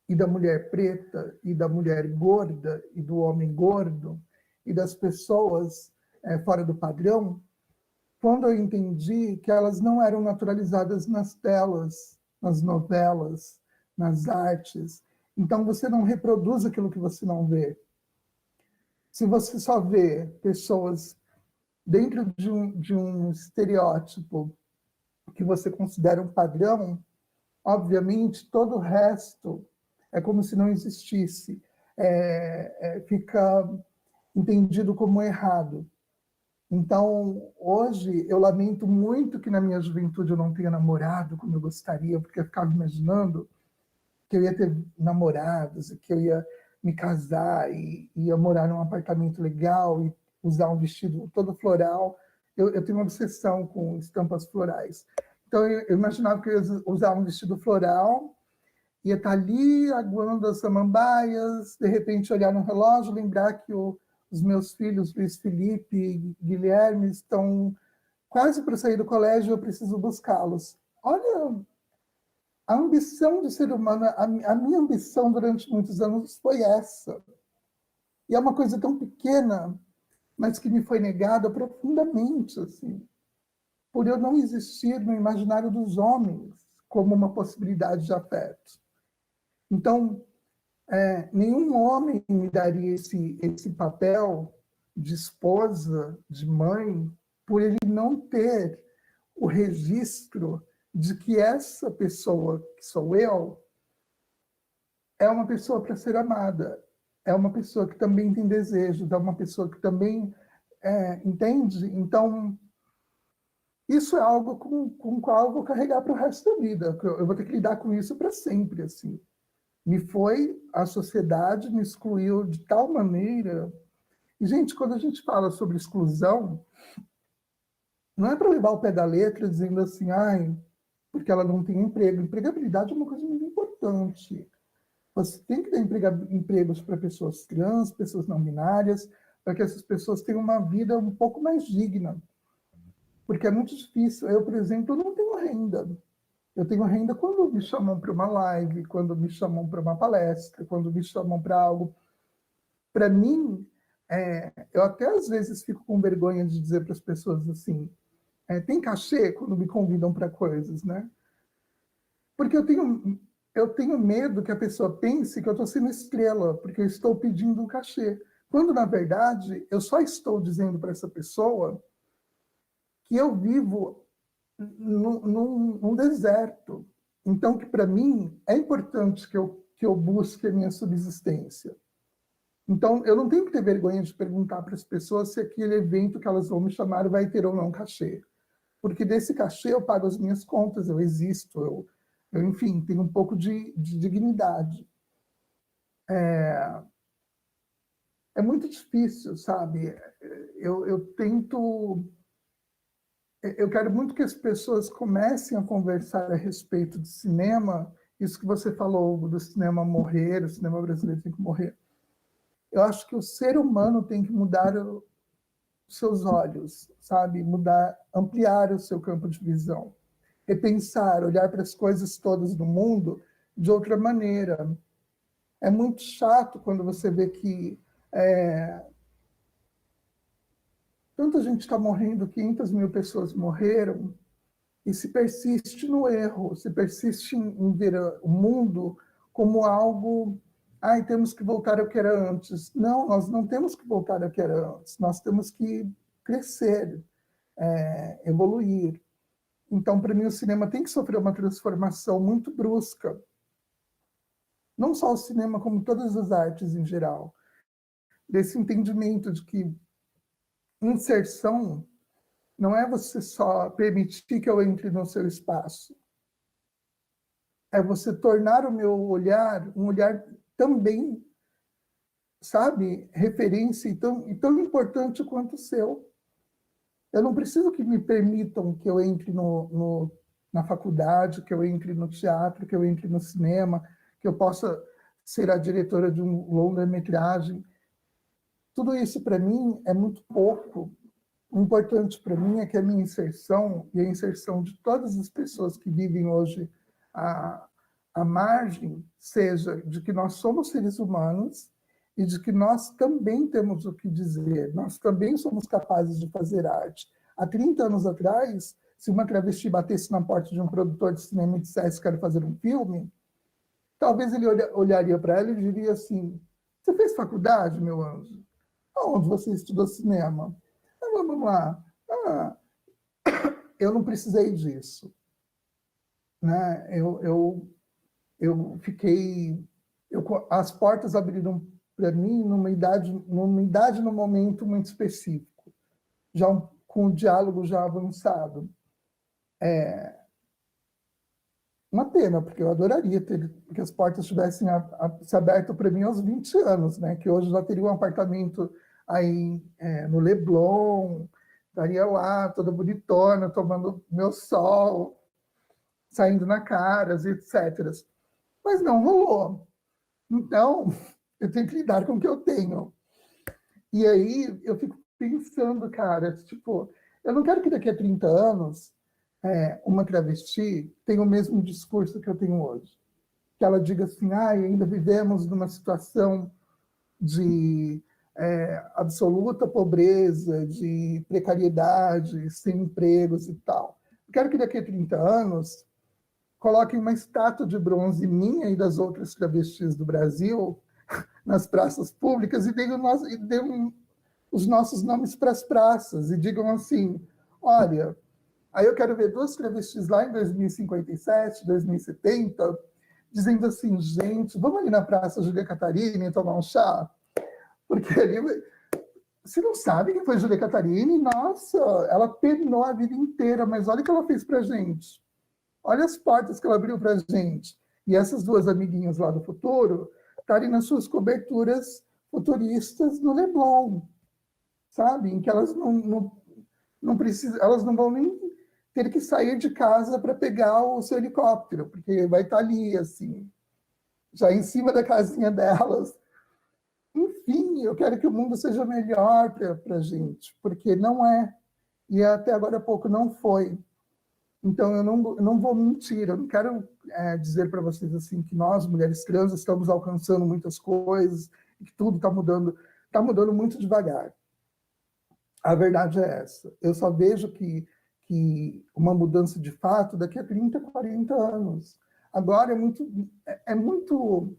e da mulher preta, e da mulher gorda, e do homem gordo, e das pessoas fora do padrão, quando eu entendi que elas não eram naturalizadas nas telas, nas novelas, nas artes. Então, você não reproduz aquilo que você não vê. Se você só vê pessoas dentro de um estereótipo que você considera um padrão, obviamente, todo o resto é como se não existisse, fica entendido como errado. Então, hoje, eu lamento muito que na minha juventude eu não tenha namorado como eu gostaria, porque eu ficava imaginando que eu ia ter namorados, que eu ia me casar e ia morar num apartamento legal e usar um vestido todo floral. Eu tenho uma obsessão com estampas florais. Então, eu imaginava que eu ia usar um vestido floral, ia estar ali aguando as samambaias, de repente olhar no relógio, lembrar que os meus filhos, Luiz Felipe e Guilherme, estão quase para sair do colégio e eu preciso buscá-los. Olha, a ambição do ser humano, a minha ambição durante muitos anos foi essa. E é uma coisa tão pequena, mas que me foi negada profundamente, assim, por eu não existir no imaginário dos homens como uma possibilidade de afeto. Então, nenhum homem me daria esse papel de esposa, de mãe, por ele não ter o registro de que essa pessoa, que sou eu, é uma pessoa para ser amada, é uma pessoa que também tem desejos, é uma pessoa que também entende. Então, isso é algo com o qual eu vou carregar para o resto da vida. Eu vou ter que lidar com isso para sempre, assim. A sociedade me excluiu de tal maneira. E, gente, quando a gente fala sobre exclusão, não é para levar o pé da letra dizendo assim, ai, porque ela não tem emprego. Empregabilidade é uma coisa muito importante. Você tem que dar empregos para pessoas trans, pessoas não binárias, para que essas pessoas tenham uma vida um pouco mais digna. Porque é muito difícil. Eu, por exemplo, não tenho renda. Eu tenho renda quando me chamam para uma live, quando me chamam para uma palestra, quando me chamam para algo. Para mim, eu até às vezes fico com vergonha de dizer para as pessoas assim, tem cachê quando me convidam para coisas, né? Porque eu tenho medo que a pessoa pense que eu estou sendo estrela, porque eu estou pedindo um cachê. Quando, na verdade, eu só estou dizendo para essa pessoa que eu vivo num deserto. Então, que para mim é importante que eu busque a minha subsistência. Então, eu não tenho que ter vergonha de perguntar para as pessoas se aquele evento que elas vão me chamar vai ter ou não cachê. Porque desse cachê eu pago as minhas contas, eu existo, eu enfim, tenho um pouco de dignidade. É muito difícil, sabe? Eu tento... Eu quero muito que as pessoas comecem a conversar a respeito de cinema, isso que você falou do cinema morrer, o cinema brasileiro tem que morrer. Eu acho que o ser humano tem que mudar os seus olhos, sabe? Ampliar o seu campo de visão. Repensar, olhar para as coisas todas do mundo de outra maneira. É muito chato quando você vê que tanta gente está morrendo, 500 mil pessoas morreram, e se persiste no erro, se persiste em ver o mundo como algo... Ai, temos que voltar ao que era antes. Não, nós não temos que voltar ao que era antes. Nós temos que crescer, evoluir. Então, para mim, o cinema tem que sofrer uma transformação muito brusca. Não só o cinema, como todas as artes em geral. Desse entendimento de que inserção não é você só permitir que eu entre no seu espaço. É você tornar o meu olhar um olhar também, sabe, referência e tão importante quanto o seu. Eu não preciso que me permitam que eu entre na faculdade, que eu entre no teatro, que eu entre no cinema, que eu possa ser a diretora de um longa-metragem. Tudo isso, para mim, é muito pouco. O importante para mim é que a minha inserção e a inserção de todas as pessoas que vivem hoje a margem seja de que nós somos seres humanos e de que nós também temos o que dizer, nós também somos capazes de fazer arte. Há 30 anos atrás, se uma travesti batesse na porta de um produtor de cinema e dissesse que quero fazer um filme, talvez ele olharia para ela e diria assim, você fez faculdade, meu anjo? Aonde você estudou cinema? Vamos lá. Eu não precisei disso. Né? As portas abriram para mim numa idade, num momento muito específico, já com o diálogo já avançado. Uma pena, porque eu adoraria que as portas tivessem se aberto para mim aos 20 anos, né? Que hoje já teria um apartamento aí no Leblon, estaria lá toda bonitona, tomando meu sol, saindo na Caras, etc. Mas não rolou. Então, eu tenho que lidar com o que eu tenho. E aí, eu fico pensando, cara, tipo, eu não quero que daqui a 30 anos uma travesti tenha o mesmo discurso que eu tenho hoje. Que ela diga assim, ainda vivemos numa situação de absoluta pobreza, de precariedade, sem empregos e tal. Eu quero que daqui a 30 anos coloquem uma estátua de bronze minha e das outras travestis do Brasil nas praças públicas e deem os nossos nomes para as praças e digam assim, olha, Aí eu quero ver 2 travestis lá em 2057, 2070, dizendo assim, gente, vamos ali na Praça Júlia Catarina tomar um chá? Porque ali... Você não sabe quem foi Júlia Catarina? Nossa, ela penou a vida inteira, mas olha o que ela fez pra gente. Olha as portas que ela abriu pra gente. E essas 2 amiguinhas lá do futuro estarem nas suas coberturas futuristas no Leblon, sabe? Em que elas não precisam, elas não vão nem ter que sair de casa para pegar o seu helicóptero, porque vai estar ali, assim, já em cima da casinha delas. Enfim, eu quero que o mundo seja melhor para a gente, porque não é, e até agora há pouco não foi. Então, eu não vou mentir, eu não quero dizer para vocês assim que nós, mulheres trans, estamos alcançando muitas coisas, e que tudo está mudando muito devagar. A verdade é essa. Eu só vejo que uma mudança de fato daqui a 30, 40 anos. Agora é muito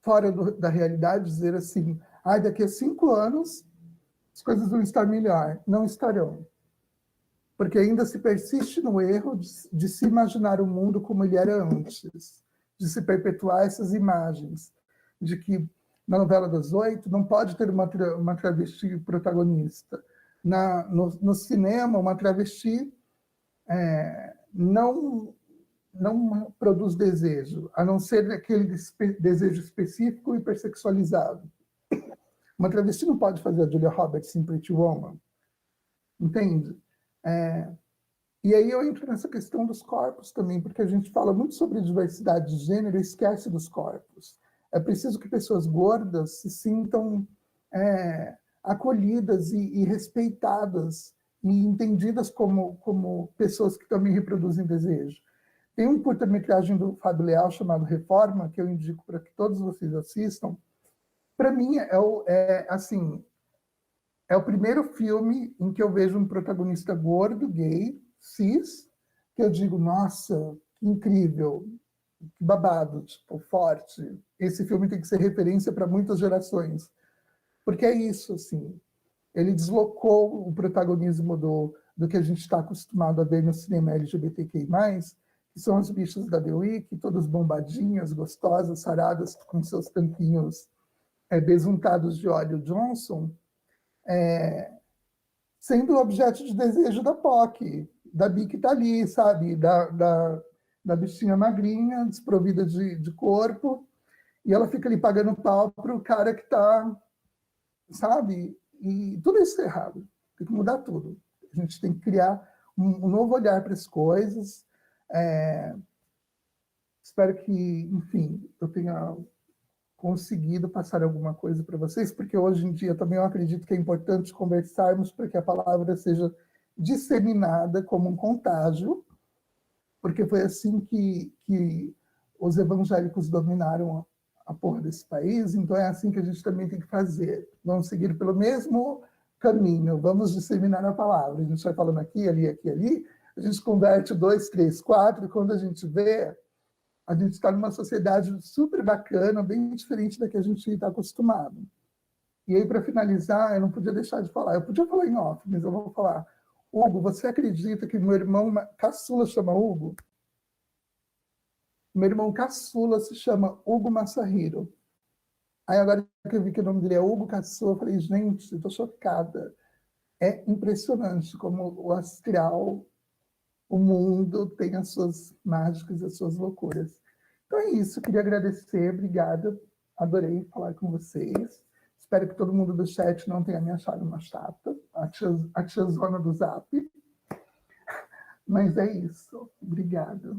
fora da realidade dizer assim, daqui a 5 anos as coisas vão estar melhor. Não estarão. Porque ainda se persiste no erro de se imaginar o mundo como ele era antes, de se perpetuar essas imagens, de que na novela das 8 não pode ter uma travesti protagonista. No cinema, uma travesti não produz desejo, a não ser aquele desejo específico e hipersexualizado. Uma travesti não pode fazer a Julia Roberts em Pretty Woman, entende? E aí eu entro nessa questão dos corpos também, porque a gente fala muito sobre diversidade de gênero e esquece dos corpos. É preciso que pessoas gordas se sintam acolhidas e respeitadas e entendidas como pessoas que também reproduzem desejo. Tem um curta-metragem do Fábio Leal chamado Reforma, que eu indico para que todos vocês assistam. Para mim, é o primeiro filme em que eu vejo um protagonista gordo, gay, cis, que eu digo, nossa, que incrível, que babado, tipo, forte. Esse filme tem que ser referência para muitas gerações. Porque é isso, assim. Ele deslocou o protagonismo do que a gente está acostumado a ver no cinema LGBTQI+, que são as bichas da The Week, todas bombadinhas, gostosas, saradas, com seus tampinhos besuntados de óleo Johnson, sendo objeto de desejo da POC, da Bi que está ali, sabe? Da bichinha magrinha, desprovida de corpo, e ela fica ali pagando pau para o cara que está, sabe? E tudo isso é errado. Tem que mudar tudo. A gente tem que criar um novo olhar para as coisas. Espero que, enfim, eu tenha conseguido passar alguma coisa para vocês, porque hoje em dia também eu acredito que é importante conversarmos para que a palavra seja disseminada como um contágio, porque foi assim que os evangélicos dominaram a porra desse país, então é assim que a gente também tem que fazer. Vamos seguir pelo mesmo caminho, vamos disseminar a palavra. A gente vai falando aqui, ali, a gente converte 2, 3, 4, e quando a gente vê, a gente está numa sociedade super bacana, bem diferente da que a gente está acostumado. E aí, para finalizar, eu não podia deixar de falar. Eu podia falar em off, mas eu vou falar. Hugo, você acredita que meu irmão caçula chama Hugo? Meu irmão caçula se chama Hugo Masahiro. Aí agora que eu vi que o nome dele é Hugo Caçula, eu falei, gente, eu estou chocada. É impressionante como o astral, o mundo tem as suas mágicas, as suas loucuras. Então é isso, queria agradecer, obrigada, adorei falar com vocês. Espero que todo mundo do chat não tenha me achado uma chata, a tiazona do Zap. Mas é isso, obrigada.